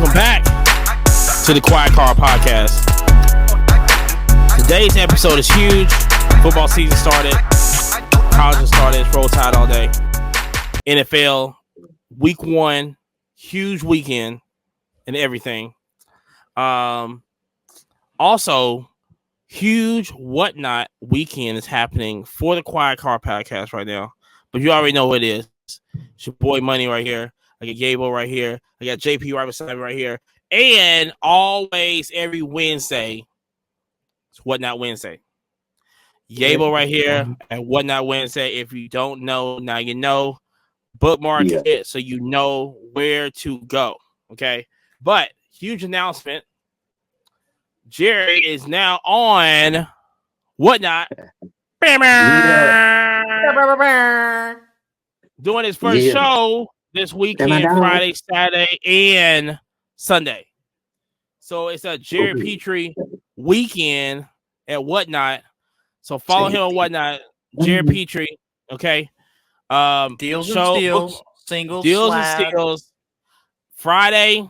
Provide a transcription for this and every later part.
Welcome back to the Quiet Car Podcast. Today's episode is huge. Football season started. College started. It's Roll Tide all day. NFL week 1, huge weekend and everything. Also, huge whatnot weekend is happening for the Quiet Car Podcast right now. But you already know what it is. It's your boy Money right here. I got Gable right here. I got JP right beside me right here. And always every Wednesday, it's Whatnot Wednesday. Gable right here and Whatnot Wednesday. If you don't know, now you know. Bookmark it so you know where to go. Okay. But huge announcement. Jerry is now on Whatnot. Doing his first show this weekend, Friday, Saturday, and Sunday. So it's a Jerry Petrie weekend at Whatnot. So follow him on Whatnot, Jerry Petrie. Okay. Deals and steals, singles, deals and steals. Friday,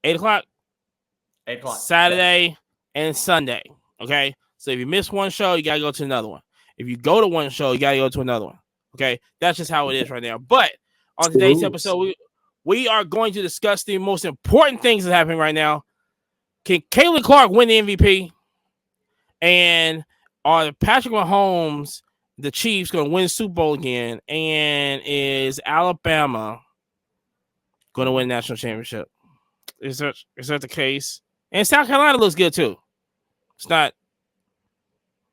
8:00. 8:00. Saturday and Sunday. Okay. So if you miss one show, you gotta go to another one. If you go to one show, you gotta go to another one. Okay. That's just how it is right now. But on today's episode, we are going to discuss the most important things that are happening right now. Can Caitlin Clark win the MVP? And are Patrick Mahomes, the Chiefs, going to win the Super Bowl again? And is Alabama going to win the national championship? Is that the case? And South Carolina looks good too. It's not,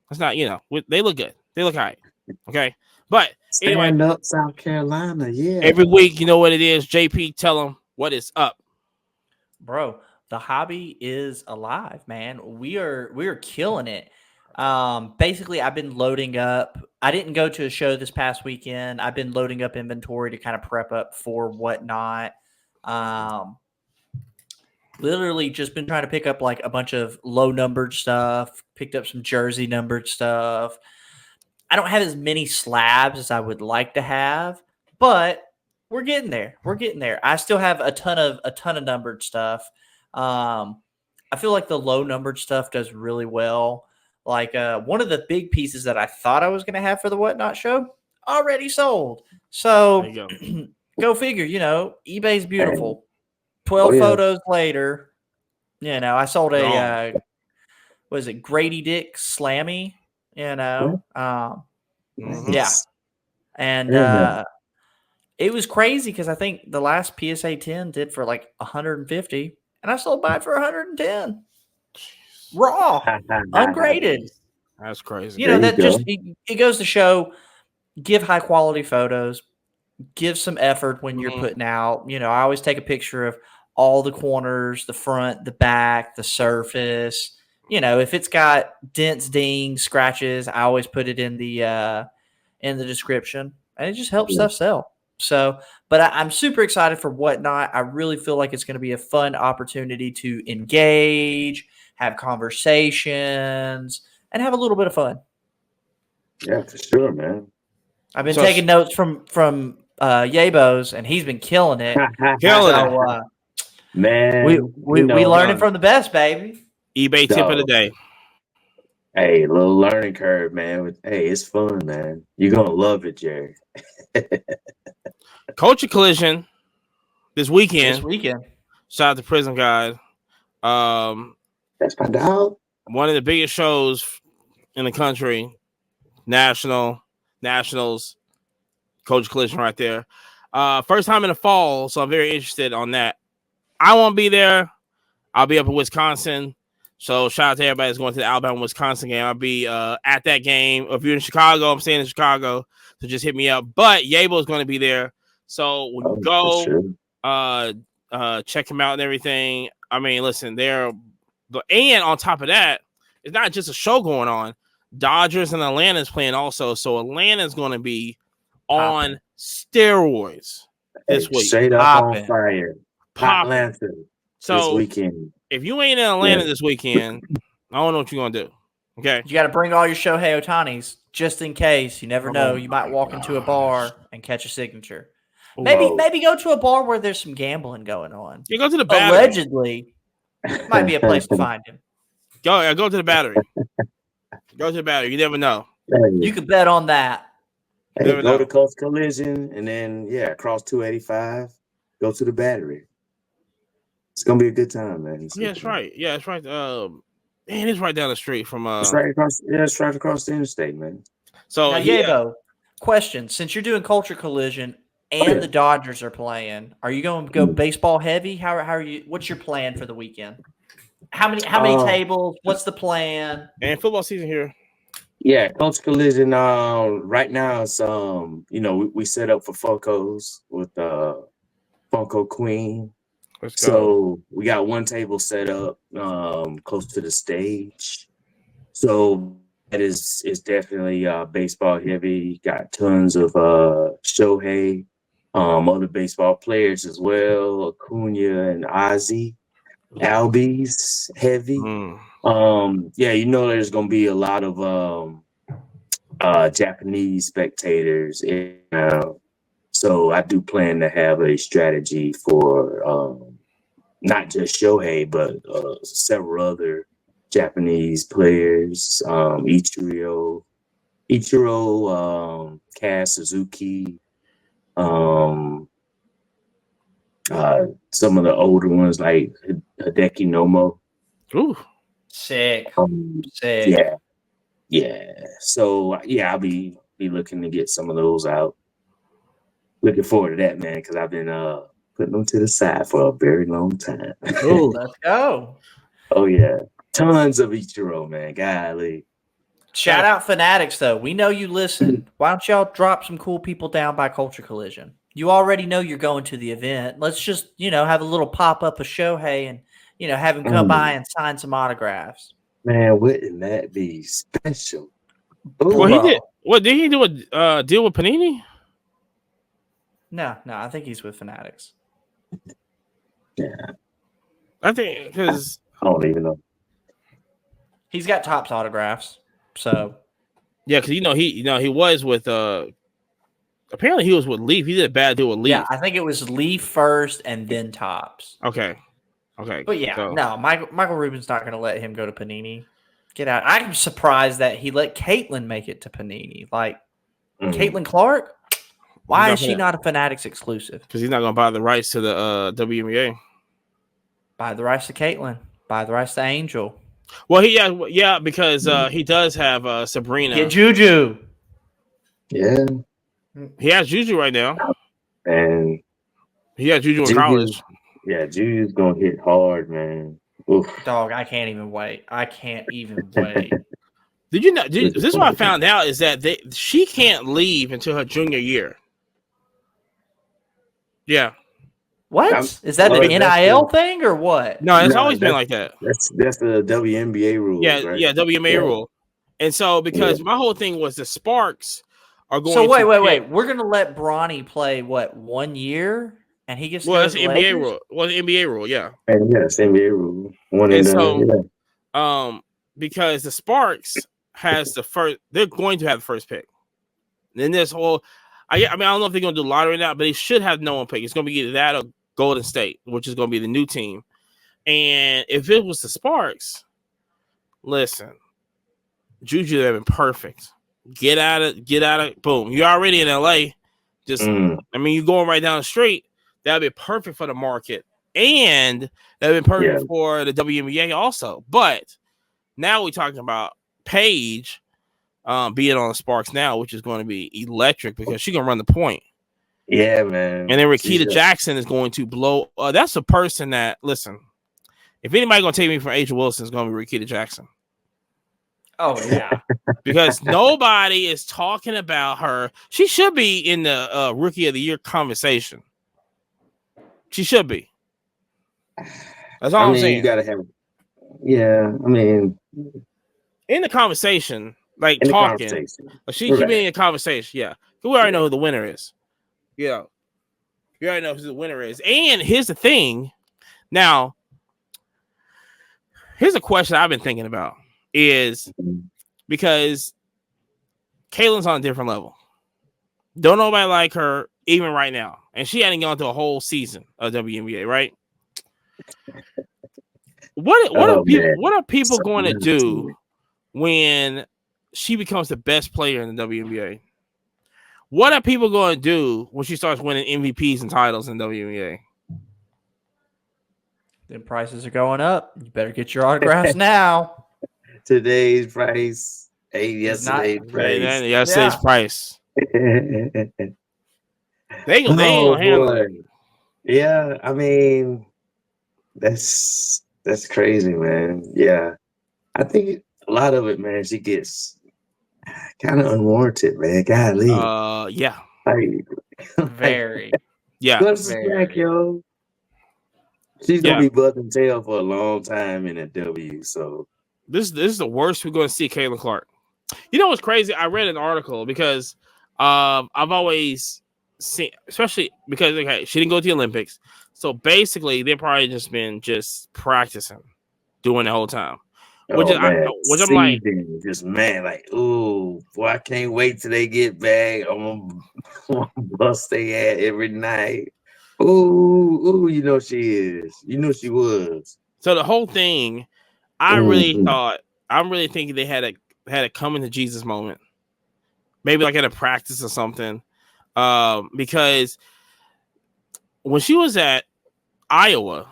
they look good. They look all right. Okay. But anyway, stand up, South Carolina. Yeah. Every week, you know what it is. JP, tell them what is up. Bro, the hobby is alive, man. We are killing it. Basically, I've been loading up. I didn't go to a show this past weekend. I've been loading up inventory to kind of prep up for Whatnot. Literally just been trying to pick up like a bunch of low numbered stuff, picked up some jersey numbered stuff. I don't have as many slabs as I would like to have, but we're getting there. I still have a ton of numbered stuff. I feel like the low numbered stuff does really well. Like one of the big pieces that I thought I was going to have for the Whatnot show already sold. So go figure, eBay's beautiful. 12 photos later, I sold a, Grady Dick Slammy, Yeah. And it was crazy because I think the last PSA 10 did for like 150 and I sold mine for 110. Raw, ungraded. That's crazy. That just it goes to show, give high quality photos, give some effort when you're putting out. I always take a picture of all the corners, the front, the back, the surface. If it's got dents, dings, scratches, I always put it in the description, and it just helps stuff sell. So, but I'm super excited for Whatnot. I really feel like it's going to be a fun opportunity to engage, have conversations, and have a little bit of fun. Yeah, for sure, man. I've been taking notes from Yabo's, and he's been killing it. Man, we learning from the best, baby. eBay tip of the day. Hey, little learning curve, man. Hey, it's fun, man. You're gonna love it, Jerry. Culture Collision this weekend. Shout out to Prism Guide. That's my dog. One of the biggest shows in the country. Nationals. Culture Collision right there. First time in the fall, so I'm very interested on that. I won't be there. I'll be up in Wisconsin. So shout out to everybody that's going to the Alabama-Wisconsin game. I'll be at that game. If you're in Chicago, I'm staying in Chicago. So just hit me up. But Yabo is going to be there. So when you go, check him out and everything. I mean, listen, and on top of that, it's not just a show going on. Dodgers and Atlanta is playing also. So Atlanta is going to be on steroids this week. Straight up on fire. Atlanta this weekend. If you ain't in Atlanta this weekend, I don't know what you're going to do. Okay. You got to bring all your Shohei Ohtanis just in case. You never know. You might walk into a bar and catch a signature. Whoa. Maybe go to a bar where there's some gambling going on. You go to the Battery. Allegedly, might be a place to find him. Go to the Battery. Go to the Battery. You never know. You could bet on that. Hey, Never go know. to Coast Collision and then cross 285. Go to the Battery. It's gonna be a good time, man. Yeah, that's right. Yeah, that's right. Man, it's right down the street from It's right across. Yeah, it's right across the interstate, man. So Now, yeah, Yabo, question: since you're doing Culture Collision and the Dodgers are playing, are you going to go baseball heavy? How are you? What's your plan for the weekend? How many tables? What's the plan? and football season here. Yeah, Coach Collision. Right now it's we set up for Funkos with Funko Queen. Let's go. So we got one table set up close to the stage. So that is definitely baseball heavy. Got tons of Shohei, other baseball players as well, Acuna and Ozzy. Albies heavy. There's gonna be a lot of Japanese spectators. So I do plan to have a strategy for not just Shohei, but several other Japanese players. Ichiro, Kaz Suzuki, some of the older ones like Hideki Nomo. Ooh, sick. Sick. Yeah. So I'll be looking to get some of those out. Looking forward to that, man, because I've been putting them to the side for a very long time. Ooh, let's go. Oh yeah, tons of Ichiro, man. Golly. Shout out Fanatics, though. We know you listen. Why don't y'all drop some cool people down by Culture Collision? You already know you're going to the event. Let's just, have a little pop-up of Shohei and, have him come by and sign some autographs. Man, wouldn't that be special? Ooh. Well, he did. What, did he do a deal with Panini? No, I think he's with Fanatics. Yeah. I think because I don't even know. He's got Topps autographs. So yeah, because he was with apparently he was with Leaf. He did a bad deal with Leaf. Yeah, I think it was Leaf first and then Topps. Okay. But no, Michael Rubin's not going to let him go to Panini. Get out. I'm surprised that he let Caitlin make it to Panini. Like Caitlin Clark, why is she not a Fanatics exclusive? Because he's not going to buy the rights to the WNBA. Buy the rights to Caitlin. Buy the rights to Angel. Well, because he does have Sabrina. Get Juju. Yeah. He has Juju right now. And he has Juju in college. Yeah, Juju's going to hit hard, man. Oof. Dog, I can't even wait. Did you know? This is what I found out is that she can't leave until her junior year. Yeah. What? Is that an NIL thing or what? No, it's always been like that. That's the WNBA rule. Yeah, right? yeah, WNBA rule. And so because my whole thing was the Sparks are going. So wait. We're gonna let Bronny play 1 year, and he gets. Well, that's the NBA rule. Well, the NBA rule, yeah. And it's NBA rule. Because the Sparks has the first, they're going to have the first pick. Then this whole, I don't know if they're going to do lottery or not, but they should have no one pick. It's going to be either that or Golden State, which is going to be the new team. And if it was the Sparks, listen, Juju would have been perfect. Get out of, boom. You're already in LA. You're going right down the street. That would be perfect for the market. And that would be perfect for the WNBA also. But now we're talking about Paige being on the Sparks now, which is going to be electric because she's going to run the point. Yeah, man. And then Rakita Jackson is going to blow. That's a person that, listen, if anybody going to take me from Asia Wilson, it's going to be Rakita Jackson. Oh, yeah. Because nobody is talking about her. She should be in the Rookie of the Year conversation. She should be. That's all I'm saying. You got to have. Yeah, in the conversation, like talking. She should be in a conversation. Yeah, we already know who the winner is. Yeah, you already know who the winner is. And here's the thing. Now, here's a question I've been thinking about is because Caitlin's on a different level. Don't nobody like her even right now, and she hadn't gone through a whole season of WNBA, right? Oh man, What are people so going to nasty. do when she becomes the best player in the WNBA? What are people going to do when she starts winning MVPs and titles in WNBA? Then prices are going up. You better get your autographs now. Today's price ain't It's not- yesterday's price. Man, yesterday's price. They Oh gonna handle boy, it. yeah. I mean, that's crazy, man. Yeah, I think a lot of it, man. She gets kind of unwarranted, man. Golly, Yeah, like, Very. yeah, cut some slack, Very. yo. She's gonna yeah. be buzzing tail for a long time in a W. So This is the worst we're going to see Caitlin Clark. You know what's crazy? I read an article because I've always seen, especially because she didn't go to the Olympics, so basically they've probably just been practicing, doing the whole time. Which oh is man, which I'm like, season just man, like, ooh, boy, I can't wait till they get back. I'm gonna bust they ass every night. Ooh, you know she is. You know she was. so the whole thing. I'm really thinking they had a come into Jesus moment, maybe like at a practice or something, because when she was at Iowa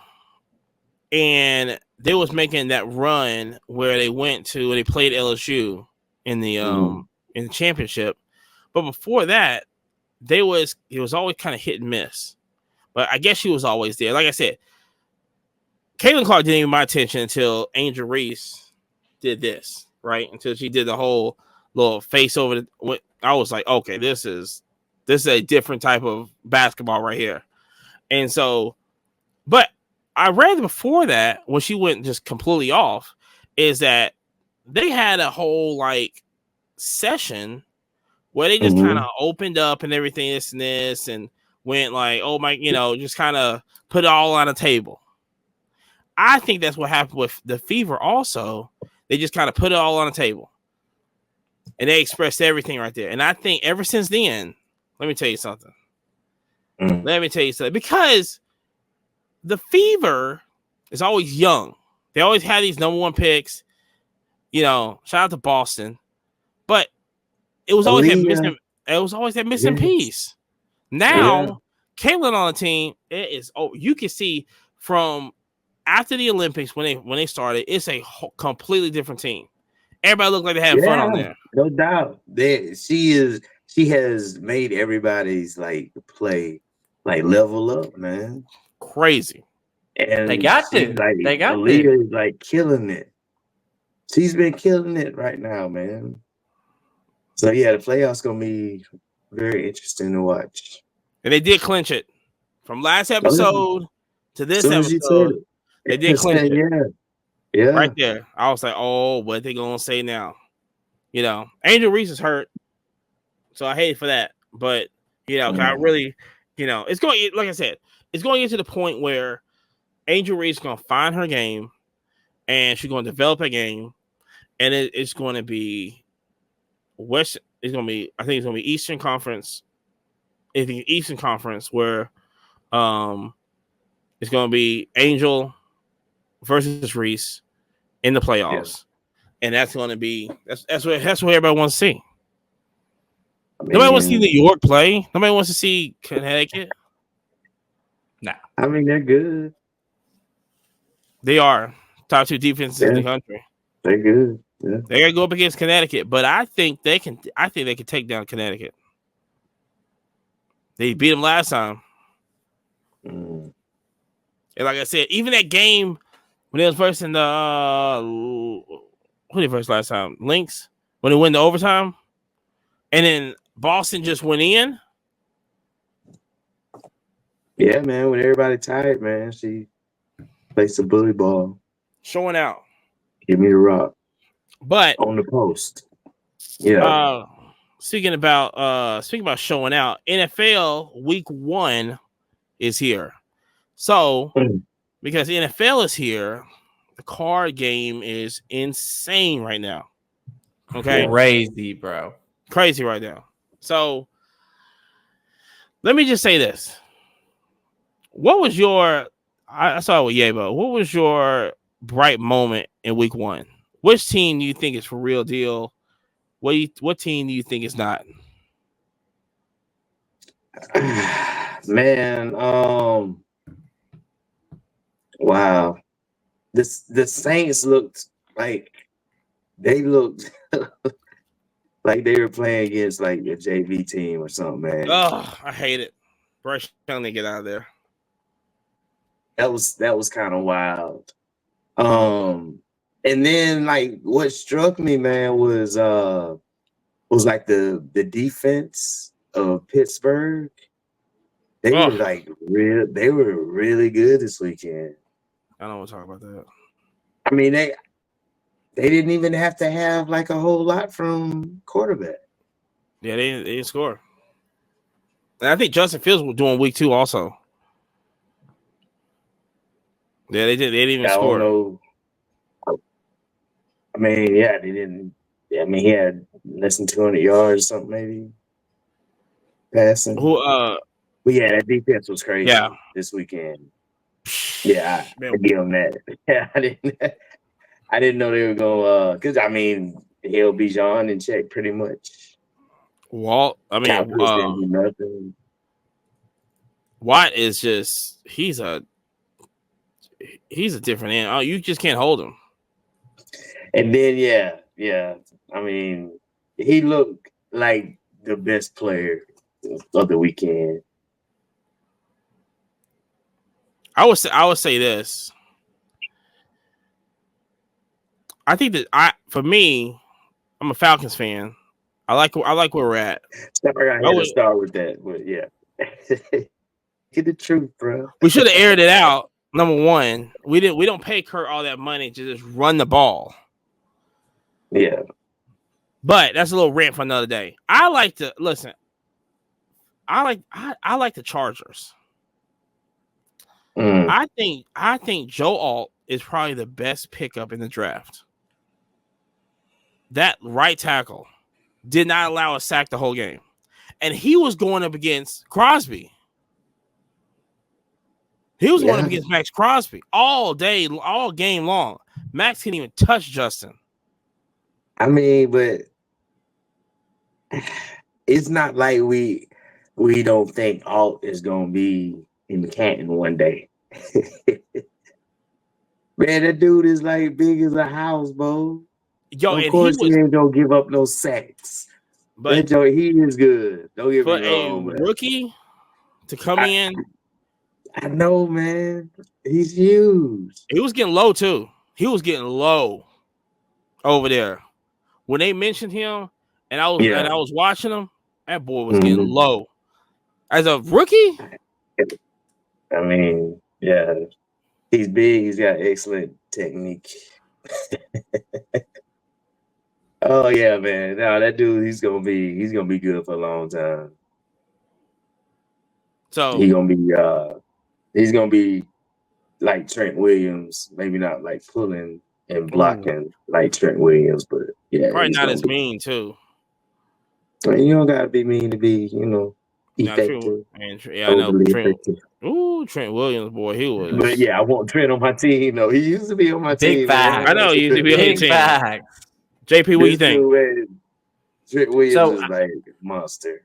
and they was making that run where they played LSU in the in the championship, but before that it was always kind of hit and miss. But I guess she was always there. Like I said, Caitlin Clark didn't even my attention until Angel Reese did this, right? Until she did the whole little face over the. I was like, okay, this is a different type of basketball right here. And so, but I read before that when she went just completely off, is that they had a whole like session where they just kind of opened up and everything, this and this, and went like, oh my, just kind of put it all on the table. I think that's what happened with the Fever also. They just kind of put it all on the table. And they expressed everything right there. And I think ever since then, let me tell you something. Because the Fever is always young. They always had these number one picks. Shout out to Boston. But it was always that missing piece. Now, Caitlin on the team, you can see from after the Olympics when they started, it's a completely different team. Everybody looked like they had fun on there. No doubt. She has made everybody's like play like level up, man. Crazy. And they got to. They got Aaliyah is like killing it. She's been killing it right now, man. So yeah, the playoffs gonna be very interesting to watch. And they did clinch it. From last episode to this episode, they did clinch it. Yeah. Right there. I was like, oh, what they gonna say now? Angel Reese is hurt. So I hate it for that. But I really, it's going, like I said, it's going into the point where Angel Reese is gonna find her game and she's gonna develop a game, and it's going to be I think it's gonna be Eastern Conference. I think Eastern Conference where it's gonna be Angel versus Reese in the playoffs. And that's going to be that's what everybody wants to see. Nobody wants to see New York play. Nobody wants to see Connecticut. Nah. I mean, they're good. They are top two defenses in the country. They're good. Yeah. They got to go up against Connecticut, but I think they can take down Connecticut. They beat them last time. And like I said, even that game when they was versing who did first last time? Lynx when they went to overtime, and then Boston just went in. Yeah, man. When everybody tired, man, she plays the bully ball, showing out. Give me the rock, but on the post. Yeah. Speaking about showing out, NFL Week 1 is here. So because the NFL is here, the card game is insane right now. Okay, crazy, bro, crazy right now. So Let me just say this. What was your? I saw it with Wnba. What was your bright moment in week 1? Which team do you think is for real deal? What team do you think is not? Man, wow. The Saints looked like they looked like they were playing against like a JV team or something, man. Oh, I hate it. Bryce Young to get out of there. That was kind of wild. And then like what struck me, man, was like the defense of Pittsburgh. They were like they were really good this weekend. I don't want to talk about that. I mean, they didn't even have to have like a whole lot from quarterback. Yeah, they didn't score. And I think Justin Fields was doing week 2 also. Yeah, they didn't even score. I don't know. I mean, yeah, they didn't. I mean, he had less than 200 yards or something, maybe passing. But yeah, that defense was crazy this weekend. Yeah, I give them that. Yeah, I didn't know they were going. Because I mean, he'll be John in check pretty much. Walt, I mean, didn't do nothing. Watt is just he's a different animal. You just can't hold him. And then yeah. I mean, he looked like the best player of the weekend. I would say this. I think that for me, I'm a Falcons fan. I like where we're at. Sorry, I had to start with that, but yeah. Get the truth, bro. We should have aired it out. Number one, we don't pay Kurt all that money to just run the ball. Yeah. But that's a little rant for another day. I like the Chargers. I think Joe Alt is probably the best pickup in the draft. That right tackle did not allow a sack the whole game. And he was going up against Crosby. He was going up against Max Crosby all day, all game long. Max can't even touch Justin. I mean, but it's not like we don't think Alt is going to be in Canton one day. Man, that dude is like big as a house, bro. Yo, of course he ain't gonna give up no sacks. But he is good. Don't get me wrong. For a rookie to come in, I know, man. He's huge. He was getting low too. He was getting low over there when they mentioned him, and I was watching him. That boy was getting low as a rookie. I mean, yeah, he's big. He's got excellent technique. Oh yeah, man. No, that dude, he's gonna be good for a long time. So he's gonna be like Trent Williams, maybe not like pulling and blocking like Trent Williams, but yeah, probably not as mean too. I mean, you don't gotta be mean to be, effective. I know Trent. Ooh, Trent Williams, boy, he was. But yeah, I want Trent on my team. No, he used to be on my team. Big fact. I know he used to be on your team. Fact. JP, what do you think? Trent Williams is like a monster.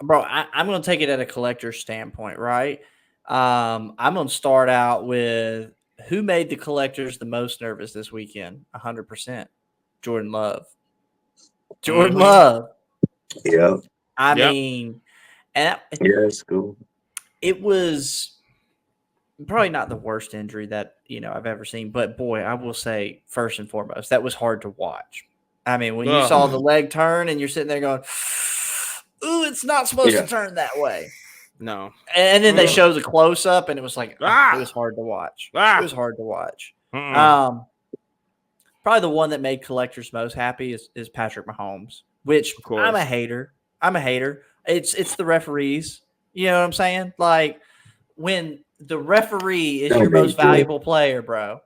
Bro, I'm going to take it at a collector's standpoint, right? I'm going to start out with who made the collectors the most nervous this weekend? 100%. Jordan Love. Jordan Love. Yeah. I mean, and that's cool. It was probably not the worst injury that I've ever seen, but boy, I will say first and foremost, that was hard to watch. I mean, when you saw the leg turn and you're sitting there going, "Ooh, it's not supposed to turn that way." No. And then they show the close up, and it was like it was hard to watch. It was hard to watch. Probably the one that made collectors most happy is Patrick Mahomes, which I'm a hater. It's the referees. You know what I'm saying? Like when the referee is your most valuable player, bro.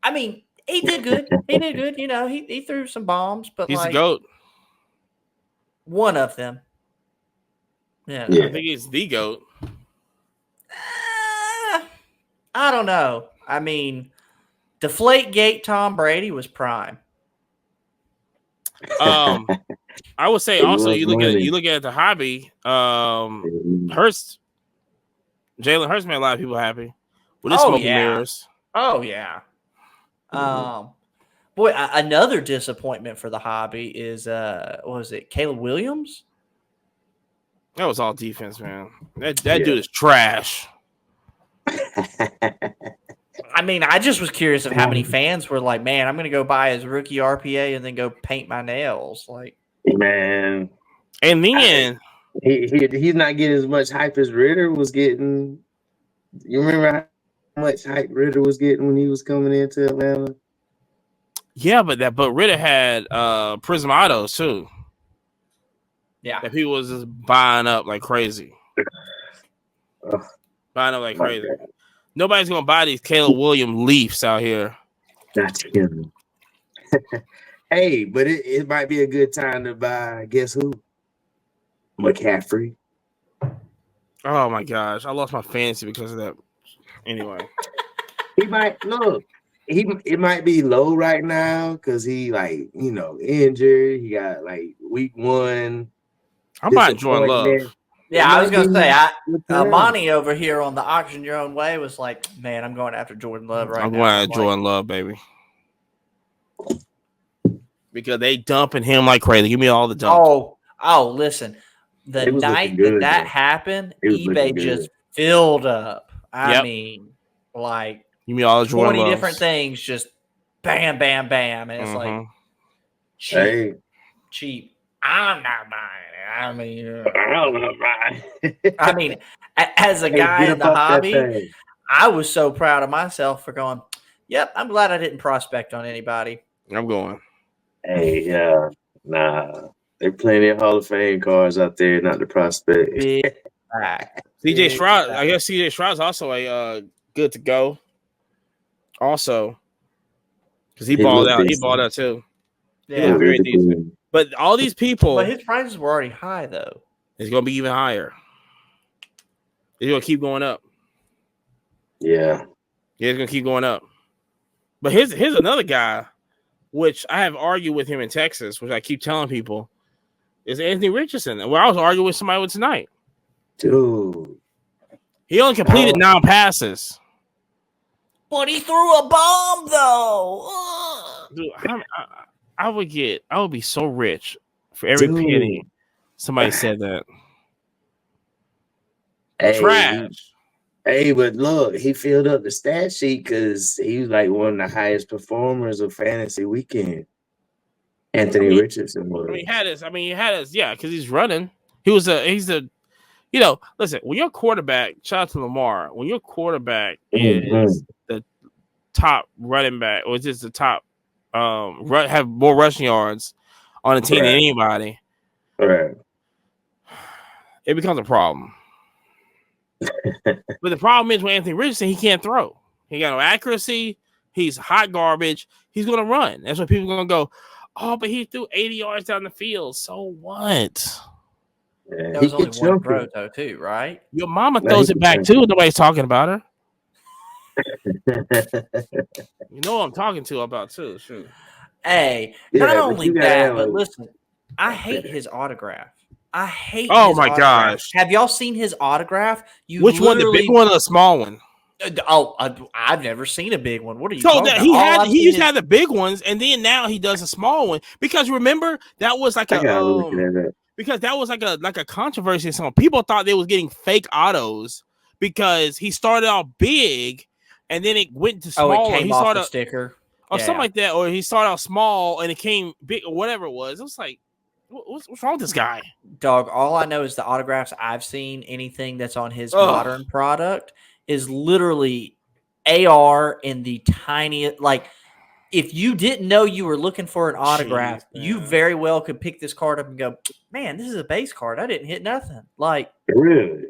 I mean, he did good. He did good. He threw some bombs, but he's the GOAT. One of them. Yeah. Yeah. I think he's the GOAT. I don't know. I mean, Deflategate Tom Brady was prime. I would say He also was you money. look at the hobby. Hurst, Jalen Hurst made a lot of people happy with his smoke and mirrors. Oh yeah. Boy, another disappointment for the hobby is what was it? Caleb Williams? That was all defense, man. That dude is trash. I mean, I just was curious of how many fans were like, "Man, I'm going to go buy his rookie RPA and then go paint my nails." Like, Man, and then he's not getting as much hype as Ritter was getting. You remember how much hype Ritter was getting when he was coming into Atlanta? yeah, but Ritter had Prism Autos too. yeah, That people was just buying up like crazy. Buying up like crazy. God. Nobody's gonna buy these Caleb Williams Leafs out here. Not him. Hey, but it might be a good time to buy. Guess who? McCaffrey. Oh my gosh, I lost my fantasy because of that. Anyway, He might look. It might be low right now because he injured. He got like week 1. I'm buying Jordan Love. yeah. I was going to say, Monty over here on the Auction Your Own Way was like, "Man, I'm going after Jordan Love right now." I'm going after Jordan Love, baby, because they dumping him like crazy. Give me all the dumps. Oh, listen. The night that happened, eBay just filled up. I mean, like, give me all the Jordan 20 Loves. different things, just bam, bam, bam. And it's like, cheap. I'm not buying it. I mean, as a guy in the hobby, I was so proud of myself for going, yep, I'm glad I didn't prospect on anybody. I'm going. Hey, nah. There are plenty of Hall of Fame cards out there, not the prospect. CJ Stroud, I guess CJ Stroud's also a good to go. Also, because he balled out. He balled out too. Yeah, very decent. But all these people, but his prices were already high though. It's gonna be even higher. It's gonna keep going up. Yeah, it's gonna keep going up. But here's another guy, which I have argued with him in Texas, which I keep telling people, is Anthony Richardson. Where I was arguing with somebody with tonight. Dude, he only completed 9 passes. But he threw a bomb though. Dude, I would be so rich for every penny somebody said that. Trash. Hey, but look, he filled up the stat sheet because he was like one of the highest performers of Fantasy Weekend. Anthony Richardson was. He had his, because he's running. He's listen, when your quarterback, shout out to Lamar, when your quarterback is the top running back, or just the top have more rushing yards on the team than anybody, it becomes a problem. But the problem is with Anthony Richardson, he can't throw. He got no accuracy. He's hot garbage. He's going to run. That's what people are going to go, oh, but he threw 80 yards down the field. So what? Yeah, that was only one throw, though, too, right? Your mama throws it back, too. Nobody's talking about her. You know what I'm talking about, too. Shoot. Hey, not only that, but listen, I hate his autograph. I hate. Oh my gosh! Have y'all seen his autograph? Which one, the big one or the small one? I've never seen a big one. What are you? So that he used to have the big ones, and then now he does a small one. Because remember that was like because that was like a controversy. Some people thought they was getting fake autos because he started out big, and then it went to small. Oh, it came off the sticker or something like that, or he started out small and it came big, or whatever it was. It was like. What's wrong with this guy? Dog, all I know is the autographs I've seen, anything that's on his modern product, is literally AR in the tiniest. Like, if you didn't know you were looking for an autograph, you very well could pick this card up and go, man, this is a base card. I didn't hit nothing. Like, really?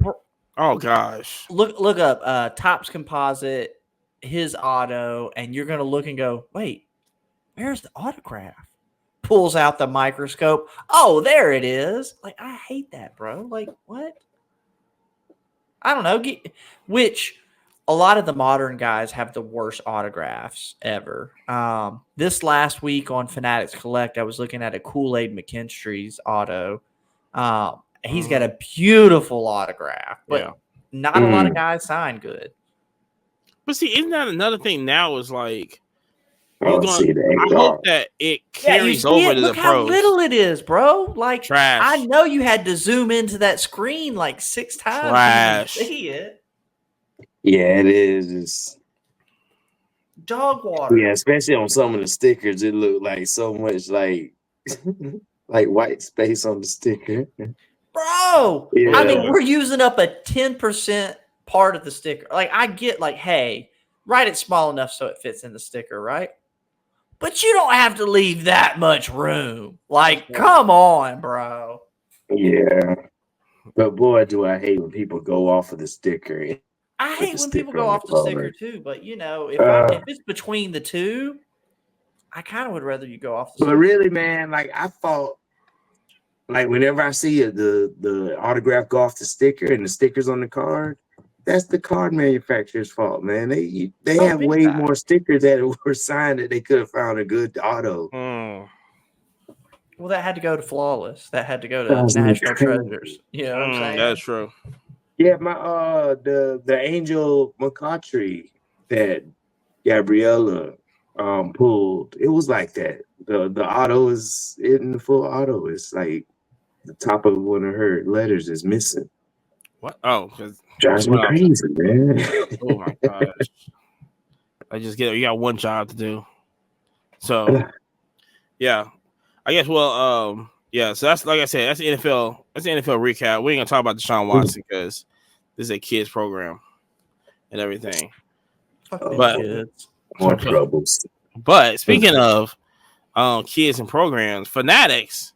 Oh, gosh. Look up Topps Composite, his auto, and you're going to look and go, wait, where's the autograph? pulls out the microscope. Oh, there it is. Like, I hate that, bro. Like, what? I don't know. Which a lot of the modern guys have the worst autographs ever. This last week on Fanatics Collect, I was looking at a Kool-Aid McKinstry's auto. He's got a beautiful autograph, but not a lot of guys sign good. But see, isn't that another thing now? Is like, I hope that it carries over to the pros. Look how little it is, bro. Like, trash. I know you had to zoom into that screen like 6 times trash. to see it. Yeah, it is. It's dog water. Yeah, especially on some of the stickers, it looked like so much like like white space on the sticker. Bro, Yeah. I mean, we're using up a 10% part of the sticker. Like, I get like, hey, write it small enough so it fits in the sticker, right? But you don't have to leave that much room. Like, come on, bro. Yeah. But boy, do I hate when people go off of the sticker. I hate when people go off the sticker too. But, you know, if it's between the two, I kind of would rather you go off the sticker. But really, man, like I thought, like whenever I see the autograph go off the sticker and the stickers on the card, that's the card manufacturer's fault, man. They have way more stickers that were signed that they could have found a good auto. Well, that had to go to Flawless. That had to go to National Treasures. You know what I'm saying? That's true. Yeah, my the Angel McCautry that Gabriella pulled, it was like that. The auto is in the full auto. It's like the top of one of her letters is missing. What? Oh, because drives me crazy, man. Oh my gosh! You got one job to do. So, yeah, I guess. Well, yeah. So that's like I said. That's the NFL. That's the NFL recap. We ain't gonna talk about Deshaun Watson because this is a kids program and everything. But kids. More troubles. But speaking of kids and programs, Fanatics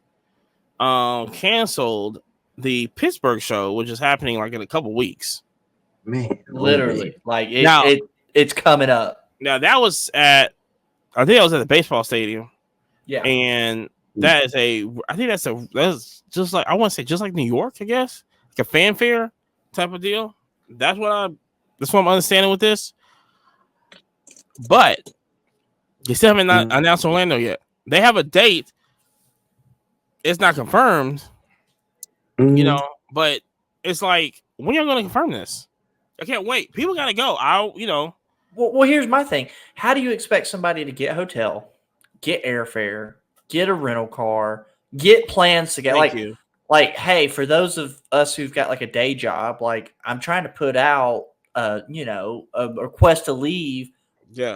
canceled the Pittsburgh show, which is happening like in a couple weeks. Man, literally, like it's coming up. Now I think that was at the baseball stadium. Yeah, and that's just like, I want to say just like New York, I guess, like a fanfare type of deal. That's what I'm understanding with this. But they still haven't announced Orlando yet. They have a date. It's not confirmed. You know, but it's like, when are you going to confirm this? I can't wait. People got to go. Well, here's my thing. How do you expect somebody to get a hotel, get airfare, get a rental car, get plans to get like, hey, for those of us who've got like a day job, like I'm trying to put out, a request to leave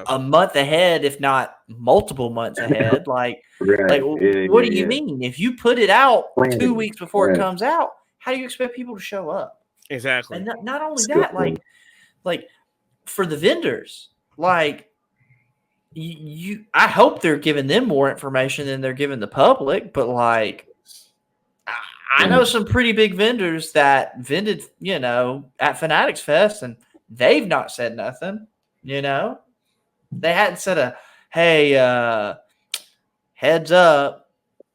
a month ahead, if not multiple months ahead. Like, what do you mean? If you put it out 2 weeks before it comes out, how do you expect people to show up? Exactly. And not only that, like for the vendors, like I hope they're giving them more information than they're giving the public. But like, I know some pretty big vendors that vended, at Fanatics Fest, and they've not said nothing. They hadn't said hey, heads up.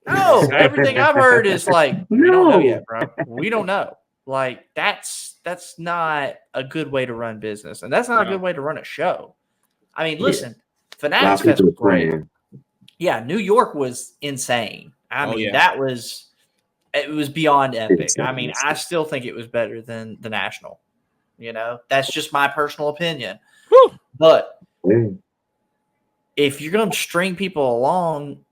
No, everything I've heard is like, we don't know yet, bro. We don't know. Like, that's not a good way to run business, and that's not a good way to run a show. I mean, listen, Fanatics Fest was great. Yeah, New York was insane. I mean, it was beyond epic. I mean, I still think it was better than the National. That's just my personal opinion. Woo! But if you're going to string people along,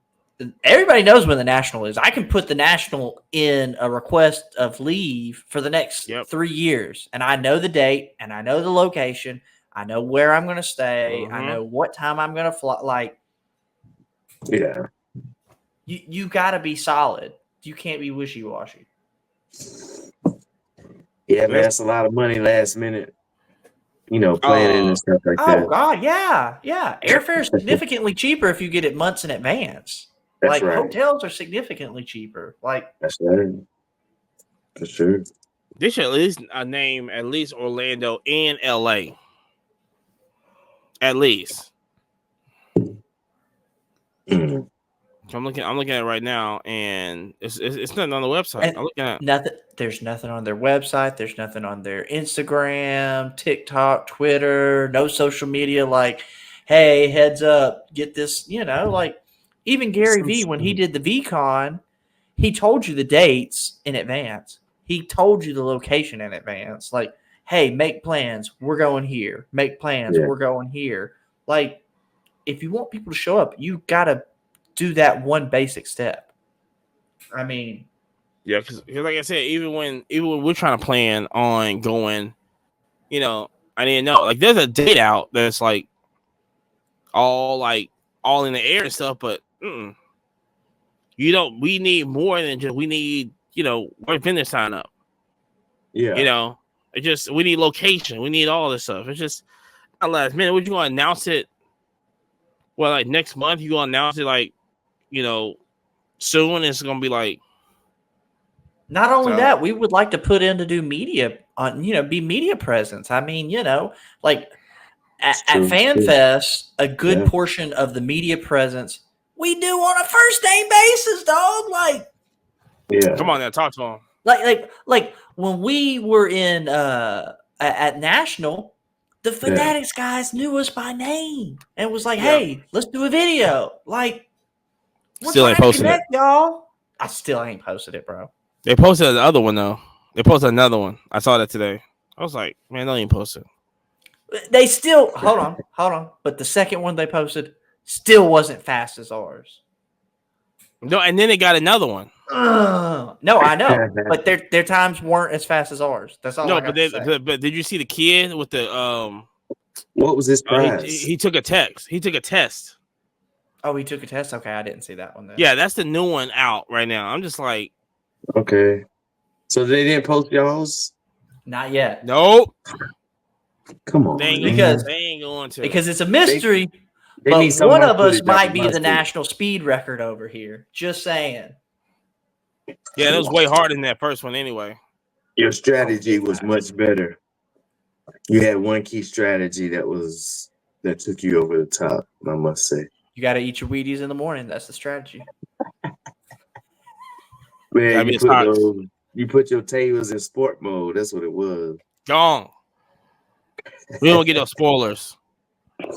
everybody knows when the National is. I can put the National in a request of leave for the next 3 years, and I know the date, and I know the location. I know where I'm going to stay. I know what time I'm going to fly. Like, you got to be solid. You can't be wishy-washy. Yeah, man, that's a lot of money last minute. Planning and stuff like that. Oh, God, yeah. Airfare is significantly cheaper if you get it months in advance. That's right. Hotels are significantly cheaper. That's right. For sure. They should at least name at least Orlando and LA. At least. I'm looking at it right now, and it's nothing on the website. I'm looking at nothing. There's nothing on their website. There's nothing on their Instagram, TikTok, Twitter. No social media. Like, hey, heads up, get this. Like even Gary V when he did the VCon, he told you the dates in advance. He told you the location in advance. Like, hey, make plans. We're going here. Make plans. Yeah. We're going here. Like, if you want people to show up, you gotta do that one basic step. I mean, yeah, because like I said, even when we're trying to plan on going, I didn't know. Like, there's a date out that's like all in the air and stuff, but you don't. We need more than just. We need what vendor sign up. Yeah. It just we need location. We need all this stuff. It's just not last minute. Would you gonna announce it? Well, like next month, you gonna announce it like soon. It's gonna be like. Not only that, we would like to put in to do media on, be media presence. I mean, like at FanFest, a good portion of the media presence we do on a first name basis, dog. Like, yeah, come on now, talk to him. Like when we were in at National, the Fanatics guys knew us by name and was like, "Hey, let's do a video." Like, still ain't posted it, y'all. I still ain't posted it, bro. They posted the other one though. They posted another one. I saw that today. I was like, man, don't even post it. They still hold on. But the second one they posted still wasn't fast as ours. No, and then they got another one. No, I know, but their times weren't as fast as ours. That's all. No, but did you see the kid with the What was his prize? He took a test. He took a test. Oh, he took a test. Okay, I didn't see that one. Then. Yeah, that's the new one out right now. I'm just like, okay. So they didn't post y'all's? Not yet. Nope. Come on, they ain't going to because it's a mystery. They but one of us might be the national speed record over here. Just saying. Yeah, it was way harder than that first one anyway. Your strategy was much better. You had one key strategy that took you over the top, I must say. You got to eat your Wheaties in the morning. That's the strategy. Man, you put your tables in sport mode. That's what it was. Gone. We don't get no spoilers.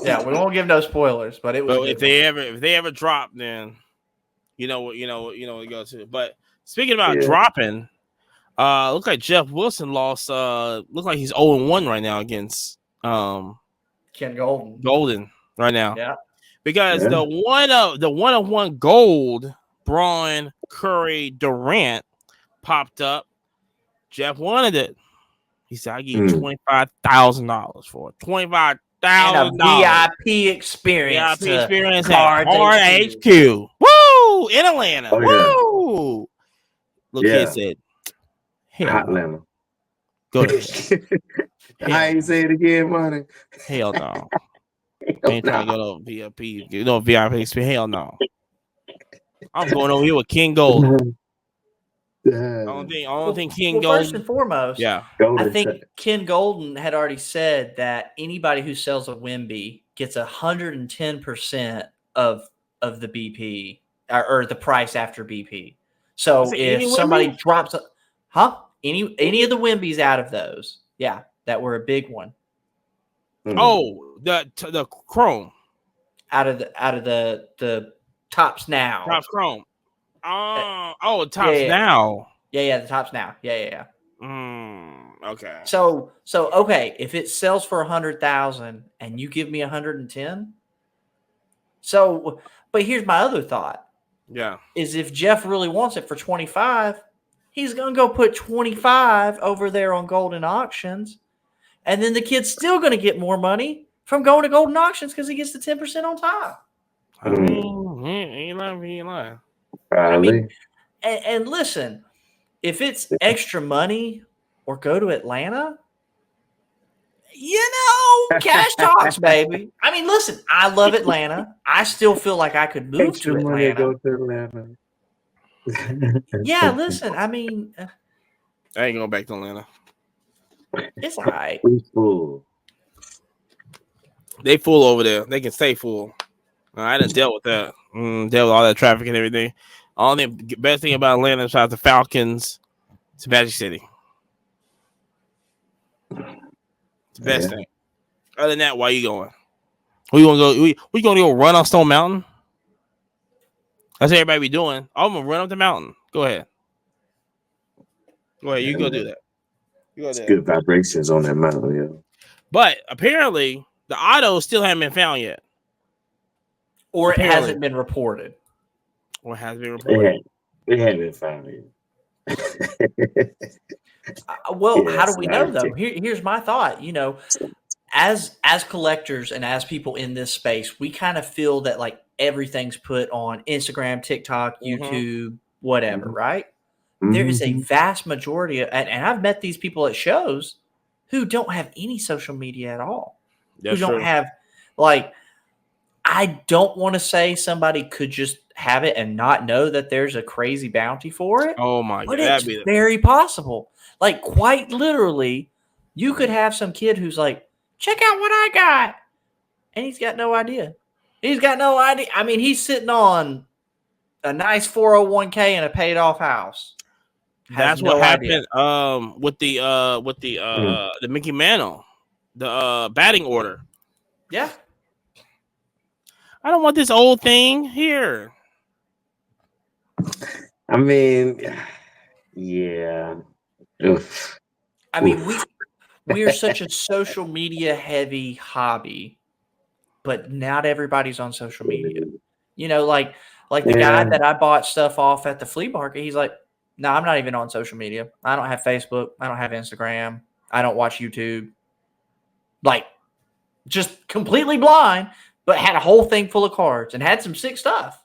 Yeah, we won't give no spoilers, but it was. But if they ever drop, then you know what to go to. But speaking about dropping, looks like Jeff Wilson lost. Looks like he's 0-1 right now against Ken Goldin. Goldin right now. Yeah, because the 1-on-1 gold Braun Curry Durant popped up. Jeff wanted it. He said, "I give you $25,000 for it. $25,000 and a VIP experience. VIP experience at Hard HQ. Woo! In Atlanta. Oh, woo! Little kid said, "Hot Atlanta. Go ahead." I ain't say it again, money. Hell no. Ain't trying to go to VIP. VIP experience. Hell no. I'm going over here with King Gold. I don't think King Goldin. First and foremost, I think Ken Goldin had already said that anybody who sells a Wnba gets 110% of the BP or the price after BP. So if somebody drops any of the Wnbs out of those, that were a big one. Oh, the Chrome out of the Tops Now. Tops Chrome. Tops Now. Yeah, the Tops Now. Yeah. Okay. So okay, if it sells for 100,000 and you give me 110, but here's my other thought. Yeah. Is if Jeff really wants it for 25, he's gonna go put 25 over there on Goldin Auctions, and then the kid's still gonna get more money from going to Goldin Auctions because he gets the 10% on top. I mean, he ain't lying. I mean, and listen, if it's extra money or go to Atlanta, cash talks, baby. I mean, listen, I love Atlanta. I still feel like I could move to Atlanta. Go to Atlanta. Yeah, listen, I mean, I ain't going back to Atlanta. It's all right. We full. They full over there. They can stay full. I didn't deal with that. Deal with all that traffic and everything. Only best thing about Atlanta besides the Falcons, it's Magic City. It's the best thing. Other than that, why you going? We gonna go? We gonna go run on Stone Mountain? That's what everybody be doing. I'm gonna run up the mountain. Go ahead. Go ahead. You go do that. You go It's do good vibrations on that mountain, yeah. But apparently, the auto still haven't been found yet. Or it hasn't been reported. Or has been reported. It hasn't been found yet. How do we know though? Here's my thought. You know, as collectors and as people in this space, we kind of feel that like everything's put on Instagram, TikTok, YouTube, whatever, right? There is a vast majority of, and I've met these people at shows who don't have any social media at all. That's who don't true. have, like, I don't want to say somebody could just have it and not know that there's a crazy bounty for it. Oh my but god, it's very possible. Like, quite literally, you could have some kid who's like, check out what I got. And he's got no idea. He's got no idea. I mean, he's sitting on a nice 401k and a paid off house. That's what happened with the Mickey Mantle, the batting order. Yeah. I don't want this old thing here. I mean, yeah. Oof. I mean, we are such a social media heavy hobby, but not everybody's on social media. You know, like the guy that I bought stuff off at the flea market, he's like, no, I'm not even on social media. I don't have Facebook. I don't have Instagram. I don't watch YouTube. Like, just completely blind, but had a whole thing full of cards and had some sick stuff.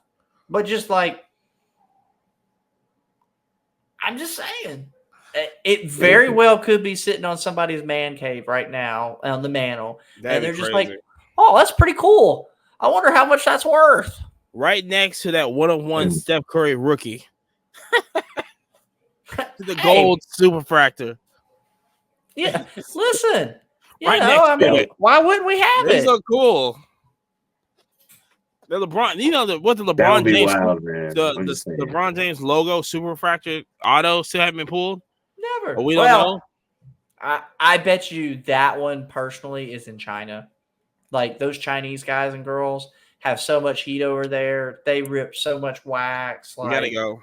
But just like, I'm just saying, it very well could be sitting on somebody's man cave right now on the mantle. And they're just like, oh, that's pretty cool. I wonder how much that's worth. Right next to that one-on-one Steph Curry rookie. The gold superfractor. Yeah, listen. Right I next to mean, it. why wouldn't we have These it? are cool. The LeBron, you know what the LeBron James, wild, man. the LeBron James logo superfractor auto still haven't been pulled. Never. But we don't know. I bet you that one personally is in China. Like, those Chinese guys and girls have so much heat over there. They rip so much wax. Like, We gotta go.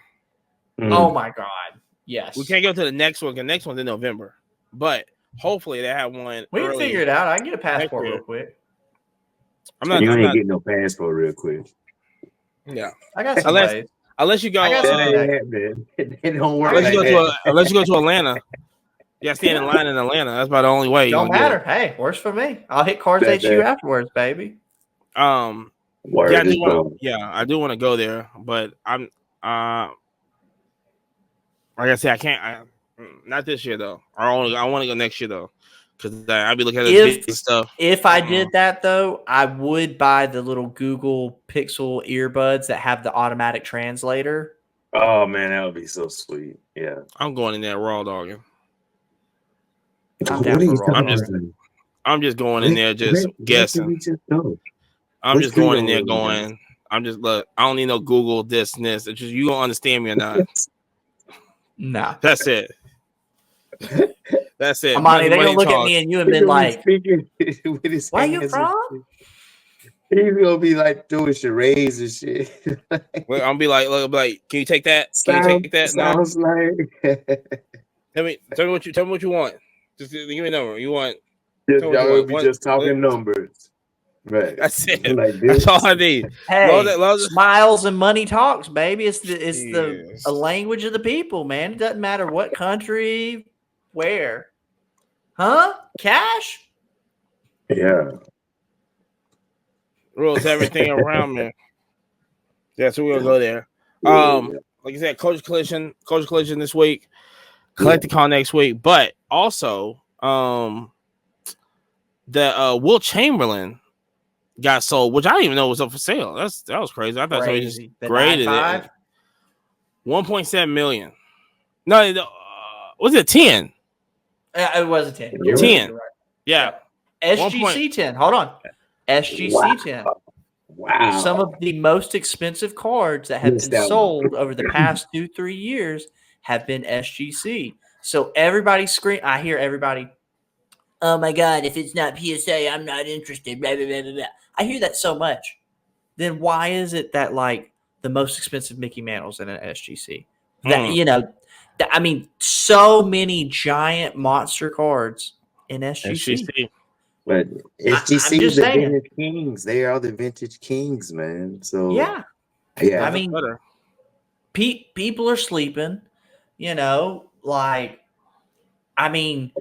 Oh my god. Yes. We can't go to the next one. The next one's in November. But hopefully they have one. We can figure it out. I can get a passport real quick. You ain't getting no passport real quick. Yeah. I got some ways. Unless you go. It don't work. Unless you go to Atlanta. You gotta stand in line in Atlanta. That's about the only way. Don't matter. Hey, works for me. I'll hit Cards HU afterwards, baby. I do want to go there, but I'm like I said, I can't. Not this year though. I want to go next year though, because I'll be looking at this big stuff. If I did that though, I would buy the little Google Pixel earbuds that have the automatic translator. Oh man, that would be so sweet. Yeah, I'm going in there raw dogging. I'm just going in there just guessing. I'm just going in there going. I'm just look. I don't need no Google this and this. It's just you gonna understand me or not. No, that's it. That's it. Amani, they're gonna look at me and you and been like, "Where are you from?" He's gonna be like doing charades and shit. I'll be like, can you take that? Can you take that? Sounds like. Tell me what you want. Just give me a number. You want? Y'all will be just talking numbers. Right. That's it. Like that's all I need. Hey, smiles and money talks, baby. It's the language of the people, man. It doesn't matter what country, where. Huh? Cash? Yeah. Rules everything around me. Yeah, so we're gonna go there. Like I said, Coach Collision this week, Collecticon next week, but also the Will Chamberlain got sold, which I didn't even know was up for sale. That was crazy. I thought somebody just graded it. 1.7 million. No, was it 10? It was a 10. 10. Right. Yeah. SGC 10. Hold on. SGC 10. Wow. Some of the most expensive cards that have Missed been out. sold over the past 2-3 years have been SGC. So everybody scream. I hear everybody, oh my God, if it's not PSA, I'm not interested. Blah, blah, blah, blah, blah. I hear that so much. Then why is it that like the most expensive Mickey Mantles in an SGC? That I mean, so many giant monster cards in SGC. SGC. But I'm SGC just is the saying. vintage kings. They are the vintage kings, man. So Yeah. yeah. I mean, Better. people are sleeping, like, I mean,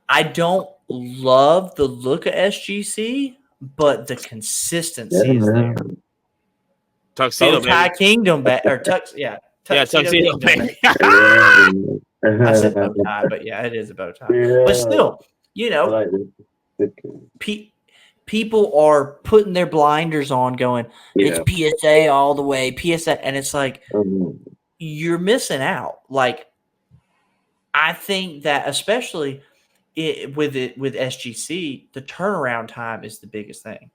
I don't love the look of SGC, but the consistency is there. Tuxedo, Bowtie baby. Kingdom, Tuxedo Tuxedo, Kingdom. baby. I said bow tie, but yeah, it is a bow tie. Yeah. But still, I like it. people are putting their blinders on, going, Yeah. it's PSA all the way, PSA, and it's like Mhm. you're missing out. Like, I think that especially with SGC, the turnaround time is the biggest thing.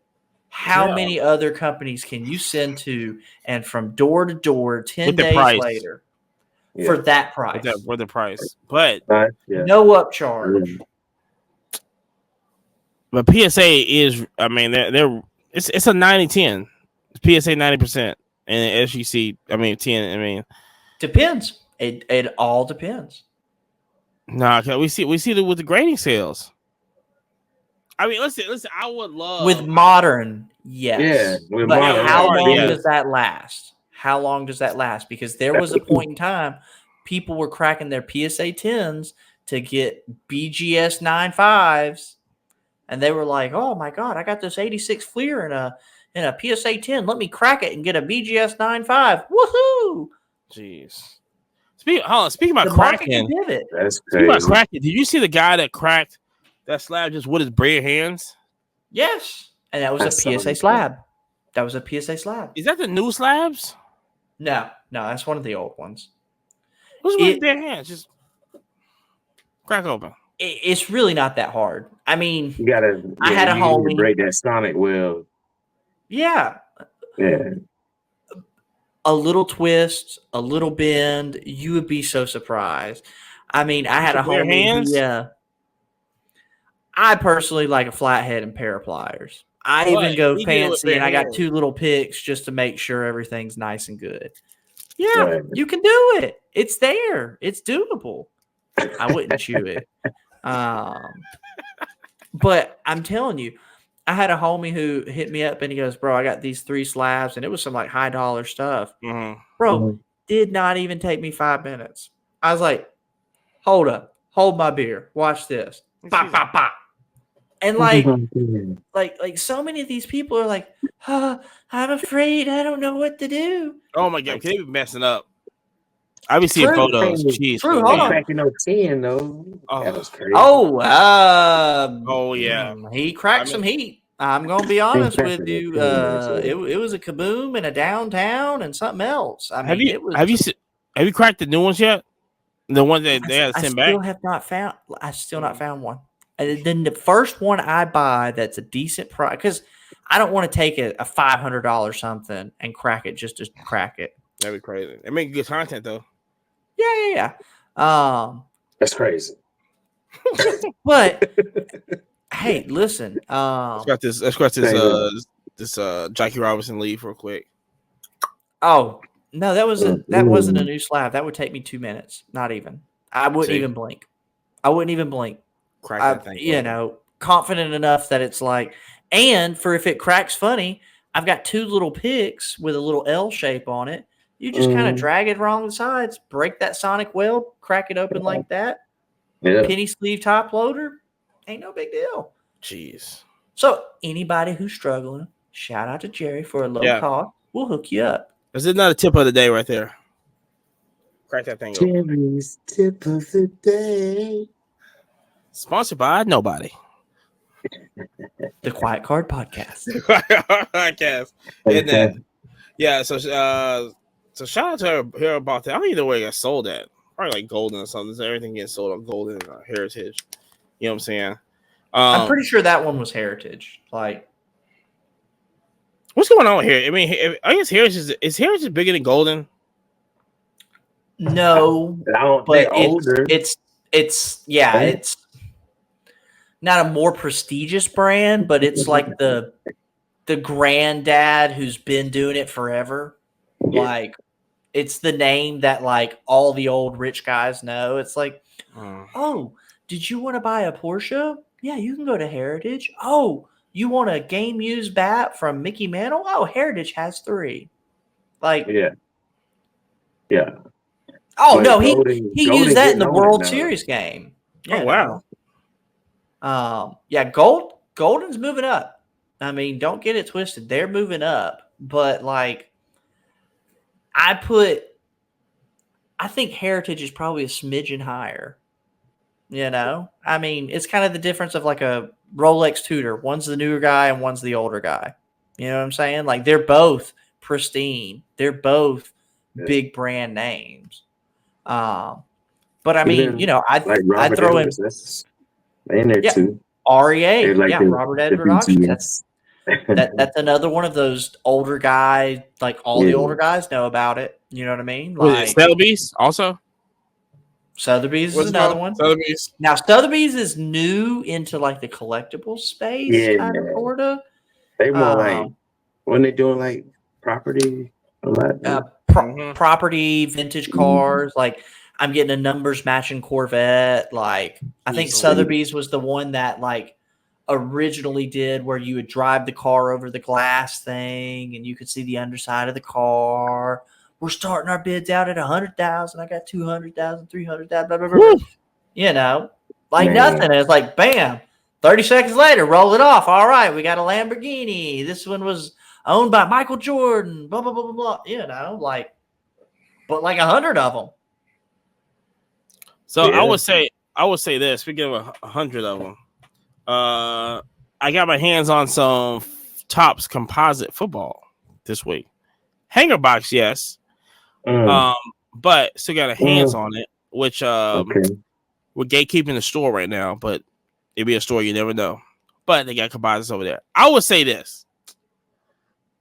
How many other companies can you send to and from door to door 10 With the days price. later Yeah. for that price? For the price. But Yeah. No upcharge. but PSA is, I mean, it's a 90-10. PSA 90% and SGC, I mean 10. I mean, Depends. It all depends. nah, we see it with the grading sales. I mean, listen. I would love With modern, yes. Yeah, with but modern, how right, long yes. does that last? How long does that last? Because there was a point in time people were cracking their PSA 10s to get BGS 95s, and they were like, "Oh my God, I got this 86 Fleer in a PSA 10. Let me crack it and get a BGS 95. Woohoo!" Jeez. Speaking about The market can cracking. pivot. That's Speaking about crazy. cracking, did you see the guy that cracked that slab just with his bare hands? Yes, and that was I a saw PSA that. slab. That was a PSA slab. Is that the new slabs? No, that's one of the old ones. Who's with his bare hands? Just crack open. It's really not that hard. I mean, You gotta. I had a you need to homie. break that sonic wheel. Yeah, Yeah. a little twist, a little bend. You would be so surprised. I mean, I had a bare homie. hands? I personally like a flathead and pair of pliers. I But even go he did it with fancy, and bare I got hands. 2 little picks just to make sure everything's nice and good. Yeah, Right. you can do it. It's there. It's doable. I wouldn't chew it. But I'm telling you, I had a homie who hit me up and he goes, "Bro, I got these 3 slabs," and it was some like high dollar stuff. Mm-hmm. Bro, did not even take me 5 minutes. I was like, "Hold up, hold my beer, watch this." Pop, pop, pop. And like so many of these people are like, "I'm afraid. I don't know what to do." Oh my God, like, they be messing up. I be seeing photos. Jeez, True, hold on. Cracking no 10 though. That was crazy. Oh yeah. He cracked some heat. I'm gonna be honest with you. It was a kaboom and a downtown and something else. I mean, have you cracked the new ones yet? The ones that they had to send back? I still not found one. And then the first one I buy that's a decent price, because I don't want to take a $500 something and crack it just to crack it. That'd be crazy. It make good content though. Yeah. That's crazy. But hey, listen. Let's got this Jackie Robinson leave real quick. Oh no, that wasn't a new slab. That would take me 2 minutes. Not even. I wouldn't even blink. Crack that thing. Confident enough that it's like, and for if it cracks funny, I've got 2 little picks with a little L shape on it. You just kind of drag it along the sides, break that sonic weld, crack it open like that. Yeah. Penny sleeve top loader, ain't no big deal. Jeez. So anybody who's struggling, shout out to Jerry for a low cost. We'll hook you up. This is not a tip of the day right there. Crack that thing open. Jerry's tip of the day. Sponsored by nobody. The Quiet Card Podcast. Podcast. And then, yeah, so shout out to her about that. I don't even know where it got sold at. Probably like Goldin or something. Everything getting sold on Goldin Heritage. You know what I'm saying? I'm pretty sure that one was Heritage. Like, What's going on here? I mean, I guess Heritage bigger than Goldin? No, They're but older. it's Right? it's not a more prestigious brand, but it's like the granddad who's been doing it forever. Yeah. Like it's the name that like all the old rich guys know. It's like, oh, did you want to buy a Porsche? Yeah, you can go to Heritage. Oh, you want a game used bat from Mickey Mantle? Oh, Heritage has 3. Like, Yeah. Yeah. oh But no, he used Golden that in getting the on it World now. Series game. Oh, wow. Yeah, Golden's moving up. I mean, don't get it twisted. They're moving up, but like I think Heritage is probably a smidgen higher. You know, I mean, it's kind of the difference of like a Rolex Tudor. One's the newer guy and one's the older guy. You know what I'm saying? Like they're both pristine. They're both big brand names. But I mean, Even you know, like I Robert throw in Edwards, that's in there too. REA. They're like Yeah, Robert the Edward Auctions. BTS. That's another one of those older guys. Like all the Yeah. older guys know about it. You know what I mean? Was it Like Sotheby's also? Sotheby's is What's it another called? one. Sotheby's. Now Sotheby's is new into like the collectible space, Yeah. kind of sorta. They more like when they doing like property a lot. Property, vintage cars. Like I'm getting a numbers matching Corvette. Like I think Easily. Sotheby's was the one that like originally did where you would drive the car over the glass thing and you could see the underside of the car. We're starting our bids out at 100,000. I got 200,000, 300,000, blah, blah, blah, blah. You know, like nothing. It's like, bam, 30 seconds later, roll it off. All right, we got a Lamborghini. This one was owned by Michael Jordan, blah, blah, blah, blah, blah. You know, like, but like 100 of them. So I would say this. We give 100 of them. I got my hands on some Topps composite football this week. Hanger box, yes. But still got a hands on it, which we're gatekeeping the store right now, but it'd be a store you never know. But they got composites over there. I would say this.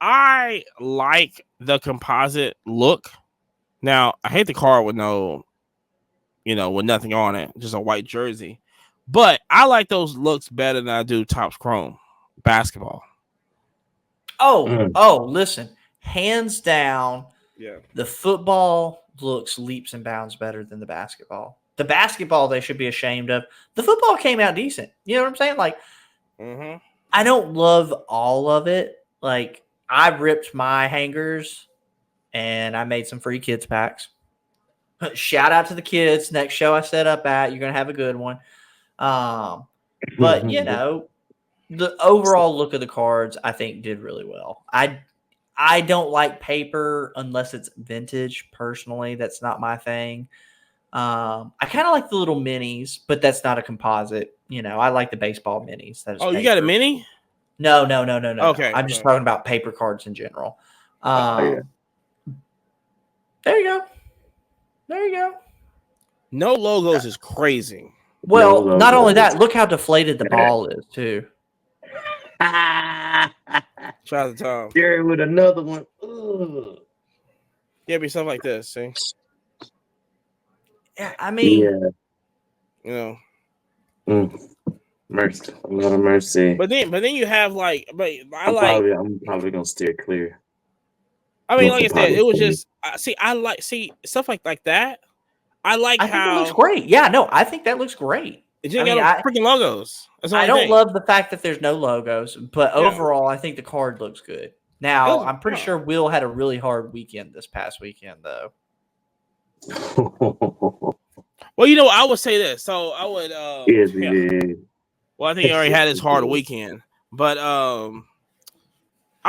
I like the composite look. Now, I hate the car with with nothing on it, just a white jersey. But I like those looks better than I do Topps Chrome basketball. Listen, hands down. Yeah. The football looks leaps and bounds better than the basketball. The basketball they should be ashamed of. The football came out decent. You know what I'm saying? Like, I don't love all of it. Like, I ripped my hangers and I made some free kids packs. Shout out to the kids. Next show I set up at, you're going to have a good one. But, you know, the overall look of the cards, I think, did really well. I don't like paper unless it's vintage. Personally, that's not my thing. I kind of like the little minis, but that's not a composite. You know, I like the baseball minis. That is you got a mini? No. Okay, I'm just talking about paper cards in general. There you go. No logos is crazy. Well, not only that, look how deflated the ball is too. Shout out to Tom. Jerry with another one. Ugh. Yeah, be stuff like this. See? Yeah, I mean, you know, mercy, a lot of mercy. But then you have like, I'm probably gonna steer clear. I mean, like I said, it was just I like stuff like that. I think it looks great. Yeah, no, I think that looks great. It didn't got freaking logos. I don't love the fact that there's no logos, but overall, I think the card looks good. Now, I'm pretty sure Will had a really hard weekend this past weekend, though. Well, you know, I would say this. So I would. Yes, he did. Well, I think he already had his hard weekend, but I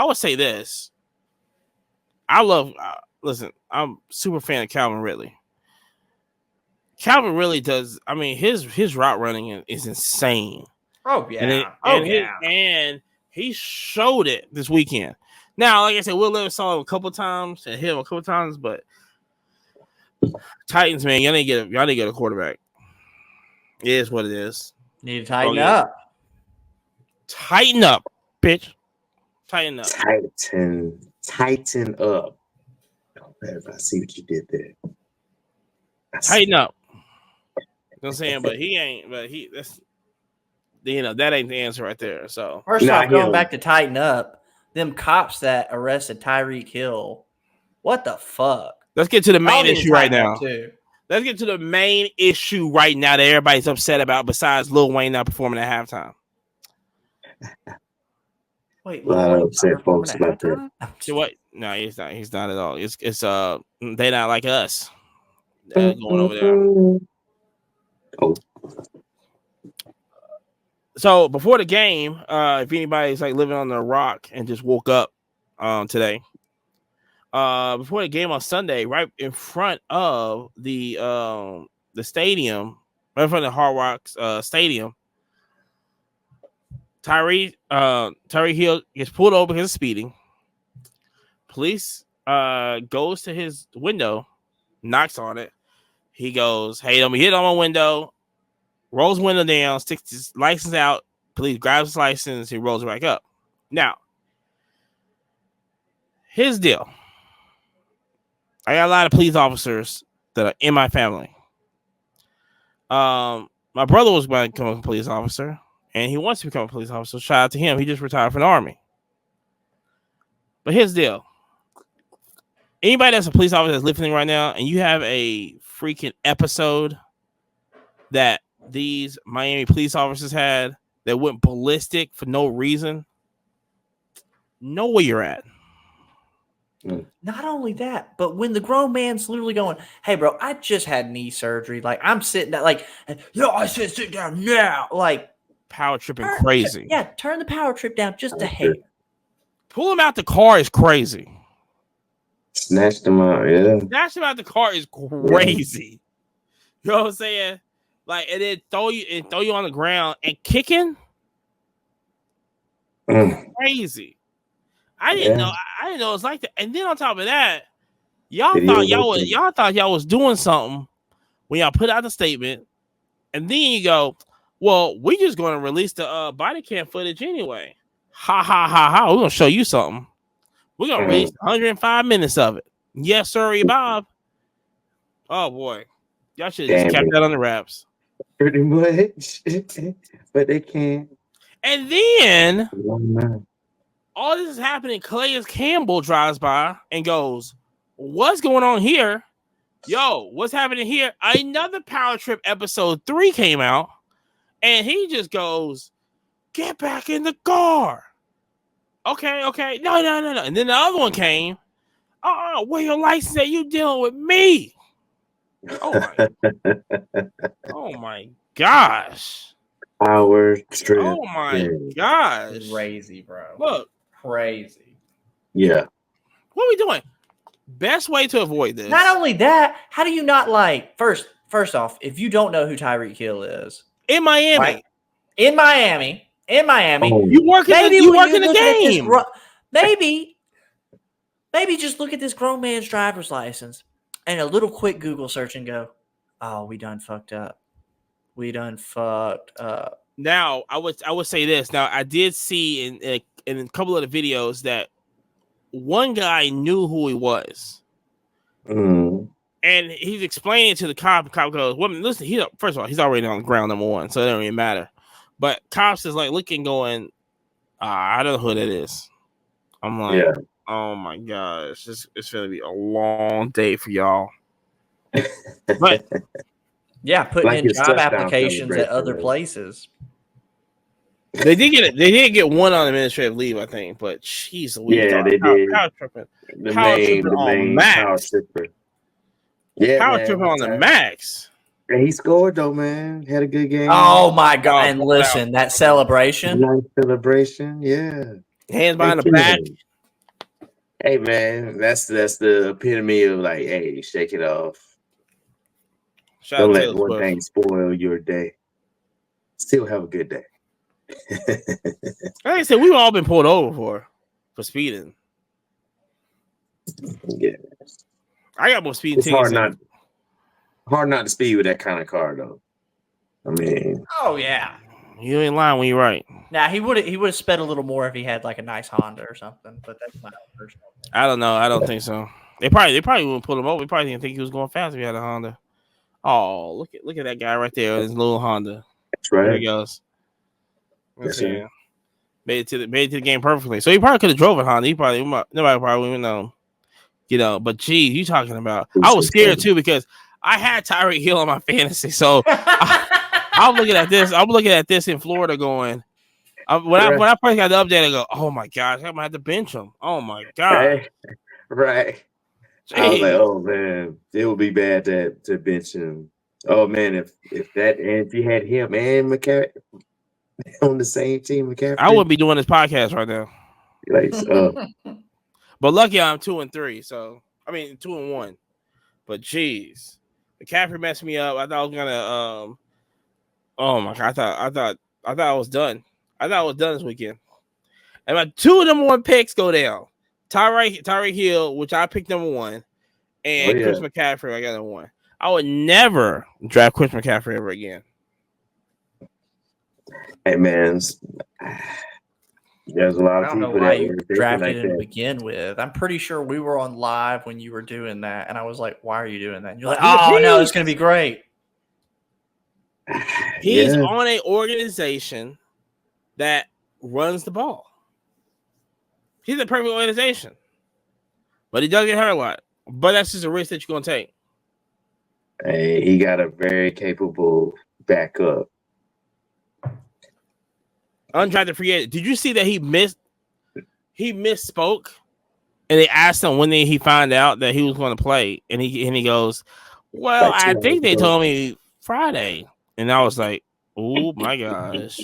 would say this. I love. Listen, I'm super fan of Calvin Ridley. Calvin really does. I mean, his route running is insane. Oh yeah. And he showed it this weekend. Now, like I said, Will Levis saw him a couple times and hit him a couple times, but Titans, man, y'all need to get a quarterback. It is what it is. Need to tighten up. Tighten up, bitch. Tighten up. Tighten up. I see what you did there. Tighten up. You know what I'm saying? But he ain't. But that's that ain't the answer right there. So first off, going back to tighten up, them cops that arrested Tyreek Hill, what the fuck? Let's get to the main issue right now. Too. Let's get to the main issue right now that everybody's upset about. Besides Lil Wayne not performing at halftime. Wait, Lil Wayne upset folks about that. What? No, he's not. He's not at all. It's they not like us. Going over there. Oh. So before the game, if anybody's like living on the rock and just woke up today, before the game on Sunday, right in front of the stadium, right in front of the Hard Rock Stadium, Tyreek Hill gets pulled over because of speeding. Police goes to his window, knocks on it. He goes, "Hey, don't be hit on my window." Rolls window down, sticks his license out. Police grabs his license. He rolls it back up. Now, his deal. I got a lot of police officers that are in my family. My brother was going to become a police officer, and he wants to become a police officer. Shout out to him. He just retired from the Army. But here's the deal. Anybody that's a police officer that's listening right now, and you have a freaking episode that these Miami police officers had that went ballistic for no reason, know where you're at. Not only that, but when the grown man's literally going, "Hey, bro, I just had knee surgery. Like, I'm sitting down. Like, I said sit down now." Like, power tripping crazy. Yeah, turn the power trip down just a hair. Pull him out the car is crazy. Snatched him out, yeah. Snatched him out the car is crazy. You know what I'm saying? Like, and then throw you on the ground and kicking. Crazy. I didn't know it was like that. And then on top of that, y'all thought y'all was doing something when y'all put out the statement, and then you go, "Well, we just going to release the body cam footage anyway." Ha ha ha ha! We're gonna show you something. We're gonna release 105 minutes of it. Yes, sir, Bob. Oh boy, y'all should have just kept that on the wraps. Pretty much, but they can't. And then all this is happening. Calais Campbell drives by and goes, "What's going on here? Yo, what's happening here?" Another Power Trip episode 3 came out, and he just goes, "Get back in the car." Okay. No. And then the other one came. Where your license at? You dealing with me? Oh my gosh. Power Trip. Oh my gosh. Crazy, bro. Look. Crazy. Yeah. What are we doing? Best way to avoid this. Not only that, how do you not like first off, if you don't know who Tyreek Hill is. In Miami. Right? In Miami. You work in the game. Maybe just look at this grown man's driver's license and a little quick Google search and go, "Oh, we done fucked up. Now, I would say this. Now, I did see in a couple of the videos that one guy knew who he was. And he's explaining it to the cop. The cop goes, "Well, listen, first of all, he's already on the ground, number one, so it doesn't really matter." But cops is like looking, going, "I don't know who that is." I'm like, "Oh my gosh, it's gonna be a long day for y'all." But yeah, putting in job applications at other places. They did get one on administrative leave, I think. But jeez, they did. Power tripping. Power tripping on max. Power tripping on the max. And he scored though, man. Had a good game. Oh my god! And listen, that celebration. Nice celebration, yeah. Hands behind the back. Hey man, that's the epitome of like, hey, shake it off. Don't let one thing spoil your day. Still have a good day. Like I said, we've all been pulled over for speeding. Yeah, I got more speeding tickets. Hard not to speed with that kind of car, though. I mean, oh yeah, You ain't lying when you're right. Now he would have sped a little more if he had like a nice Honda or something, but that's my own personal opinion. I don't know. I don't think so. They probably wouldn't pull him over. They probably didn't think he was going fast if he had a Honda. Oh, look at that guy right there with his little Honda. That's right. There he goes. Yes, sir. Made it to the game perfectly. So he probably could have drove a Honda. Nobody probably wouldn't know. But geez, you talking about? I was scared too because I had Tyreek Hill on my fantasy. So I'm looking at this. I'm looking at this in Florida going. When I first got the update, I go, oh my gosh, I'm gonna have to bench him. Oh my god. Right. I was like, oh man, it would be bad to bench him. Oh man, if you had him and McCaffrey on the same team, McCaffrey, I wouldn't be doing this podcast right now. But lucky I'm 2-3, so I mean 2-1. But geez, McCaffrey messed me up. I thought I was gonna oh my god, I thought I was done. I thought I was done this weekend. And my 2 number 1 picks go down. Tyreek Hill, which I picked number 1, and Chris McCaffrey, I got number 1. I would never draft Chris McCaffrey ever again. Hey man, there's a lot of people that you drafted him to begin with. I'm pretty sure we were on live when you were doing that, and I was like, "Why are you doing that?" And you're like, "Oh no, it's going to be great." He's on an organization that runs the ball. He's a perfect organization, but he does get hurt a lot. But that's just a risk that you're going to take. Hey, he got a very capable backup. Undrafted free agent. Did you see that he misspoke? And they asked him when he found out that he was going to play, and he goes, "Well, I think they told me Friday." And I was like, "Oh my gosh!"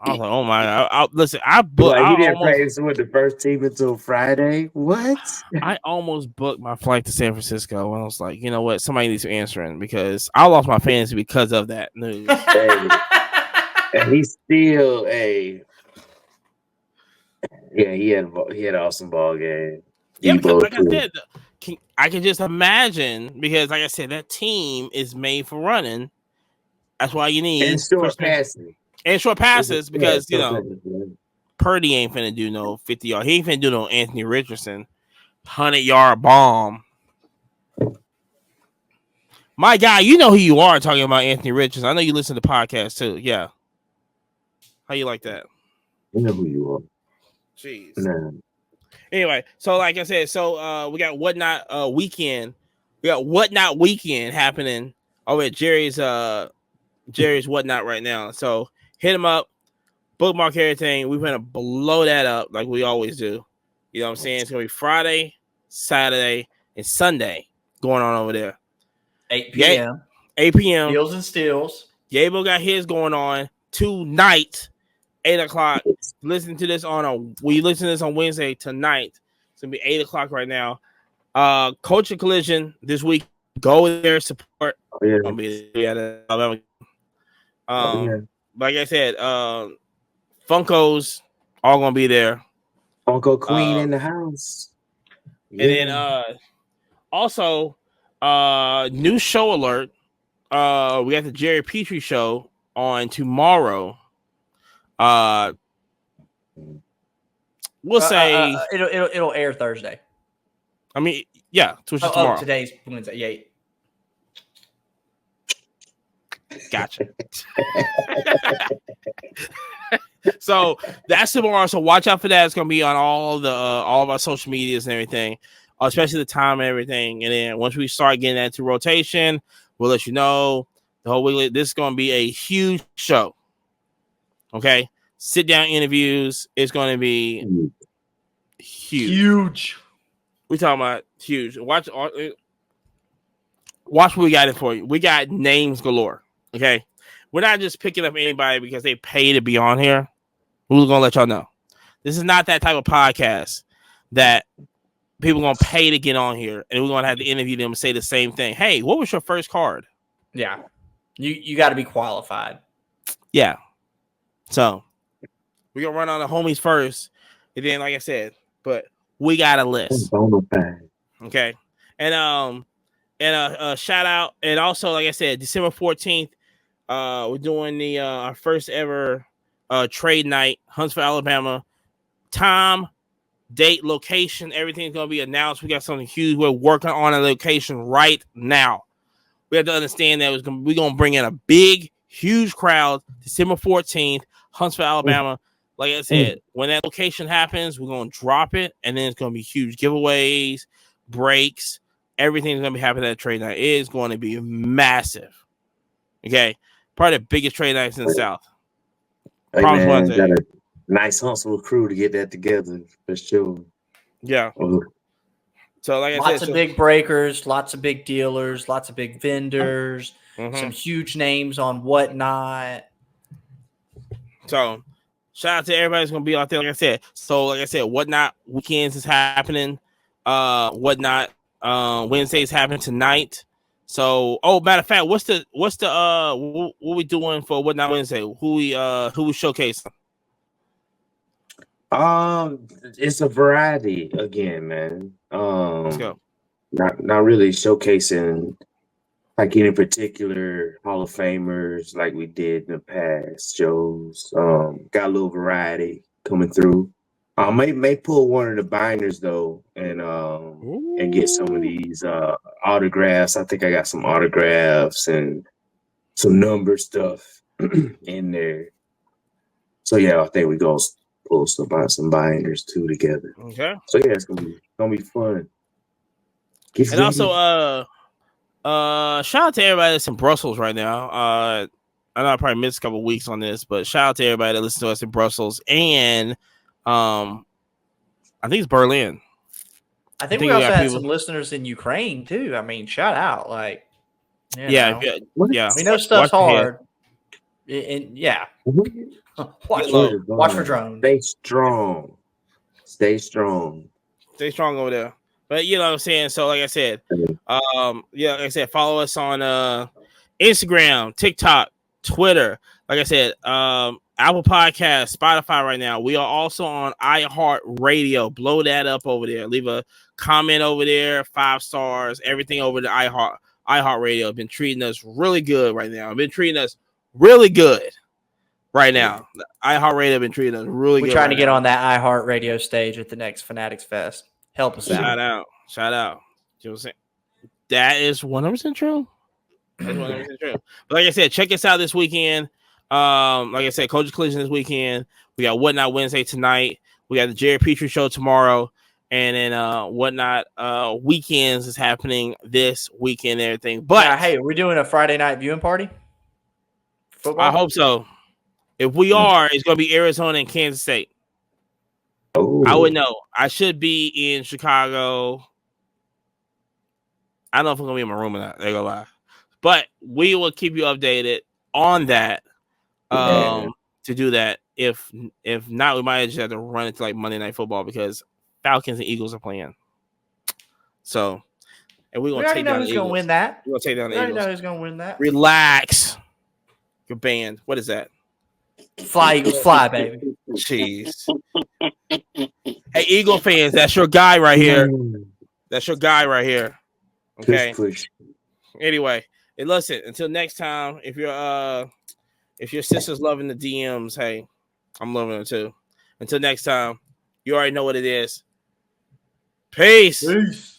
I was like, "Oh my god!" Listen, he didn't practice with the first team until Friday. What? I almost booked my flight to San Francisco, and I was like, "You know what? Somebody needs to answer in because I lost my fantasy because of that news." And he's still he had an awesome ball game. Yeah, because like I said, I can just imagine because, like I said, that team is made for running. That's why you need short passes because Purdy ain't finna do no 50-yard. He ain't finna do no Anthony Richardson 100-yard bomb. My guy, you know who you are talking about Anthony Richardson. I know you listen to podcasts too. Yeah. How you like that? I know who you are. Jeez. Nah. Anyway, so like I said, we got Whatnot weekend. We got Whatnot weekend happening over at Jerry's Whatnot right now. So hit him up, bookmark everything. We're gonna blow that up like we always do. You know what I'm saying? It's gonna be Friday, Saturday, and Sunday going on over there. 8 p.m. 8 p.m. Deals and Steals. Gable got his going on tonight. 8 o'clock. Listen to this we listen to this on Wednesday tonight. It's gonna be 8 o'clock right now. Culture Collision this week. Go there, support. I'll be at Alabama. Like I said, Funko's all gonna be there. Funko Queen in the house. Yeah. And then also new show alert. We got the Jerry Petrie show on tomorrow. We'll say it'll air Thursday. I mean, yeah, Twitch is tomorrow. Today's Wednesday. Yeah. Gotcha. So that's tomorrow. So watch out for that. It's gonna be on all of our social medias and everything, especially the time and everything. And then once we start getting that into rotation, we'll let you know the whole week. This is gonna be a huge show. Okay, sit down interviews. It's gonna be huge. We talking about huge. Watch what we got in for you. We got names galore. Okay, we're not just picking up anybody because they pay to be on here. We're gonna let y'all know this is not that type of podcast that people gonna pay to get on here, and we're gonna have to interview them and say the same thing. Hey, what was your first card? Yeah, you got to be qualified. Yeah, so we're gonna run on the homies first, and then like I said, but we got a list. Okay, and a shout out, and also like I said, December 14th. We're doing the our first ever trade night, Huntsville, Alabama. Time, date, location, everything's gonna be announced. We got something huge. We're working on a location right now. We have to understand that we're gonna bring in a big, huge crowd. December 14th, Huntsville, Alabama. Like I said, when that location happens, we're gonna drop it, and then it's gonna be huge giveaways, breaks, everything's gonna be happening at trade night. It is going to be massive. Okay, probably the biggest trade nights in the South. Hey, Promise man, Wednesday. got a nice Huntsville crew to get that together for sure. Yeah. So like I Lots said, of big breakers, lots of big dealers, lots of big vendors, some huge names on Whatnot. So shout out to everybody that's gonna be out there. Like I said, Whatnot weekends is happening. Whatnot Wednesday's happening tonight. So, matter of fact, what's the what we doing for Whatnot Wednesday? Who we showcasing? It's a variety again, man. Let's go. Not really showcasing like any particular Hall of Famers like we did in the past shows. Got a little variety coming through. May pull one of the binders though, and get some of these autographs. I think I got some autographs and some number stuff in there. So yeah, I think we gonna pull some binders too together. Okay. So yeah, it's gonna be fun. And also, shout out to everybody that's in Brussels right now. I know I probably missed a couple weeks on this, but shout out to everybody that listens to us in Brussels and I think it's Berlin. I think we also had some listeners in Ukraine too. I mean, shout out, like, yeah. We know stuff's hard. Yeah. Watch for drones. Stay strong. Stay strong. Stay strong over there. But you know what I'm saying? So like I said, follow us on Instagram, TikTok, Twitter. Like I said, Apple Podcasts, Spotify right now. We are also on iHeartRadio. Blow that up over there. Leave a comment over there, 5 stars, everything over the iHeartRadio. Been treating us really good right now. Been treating us really good right now. iHeartRadio been treating us really good. We're trying to get on that iHeartRadio stage at the next Fanatics Fest. Help us out. Shout out. You know what I'm saying? That is 100% true. That's 100% true. But like I said, check us out this weekend. Like I said, Coach Collision this weekend. We got Whatnot Wednesday tonight. We got the Jared Petrie show tomorrow. And then Whatnot weekends is happening this weekend and everything. But hey, we're doing a Friday night viewing party? Football? I hope so. If we are, it's going to be Arizona and Kansas State. Oh. I would know. I should be in Chicago. I don't know if I'm going to be in my room or not. They're going to lie. But we will keep you updated on that to do that. If not, we might just have to run into like Monday Night Football because Falcons and Eagles are playing. So, and we're going to take down the Eagles. Who's going to win that. We're going to take down the Eagles. We already know who's going to win that. Relax. Your band. What is that? Fly, Eagles, fly, baby. Jeez. Hey, Eagle fans, that's your guy right here. That's your guy right here. Okay. Push. Anyway, hey, listen. Until next time, if your sister's loving the DMs, hey, I'm loving them too. Until next time, you already know what it is. Peace.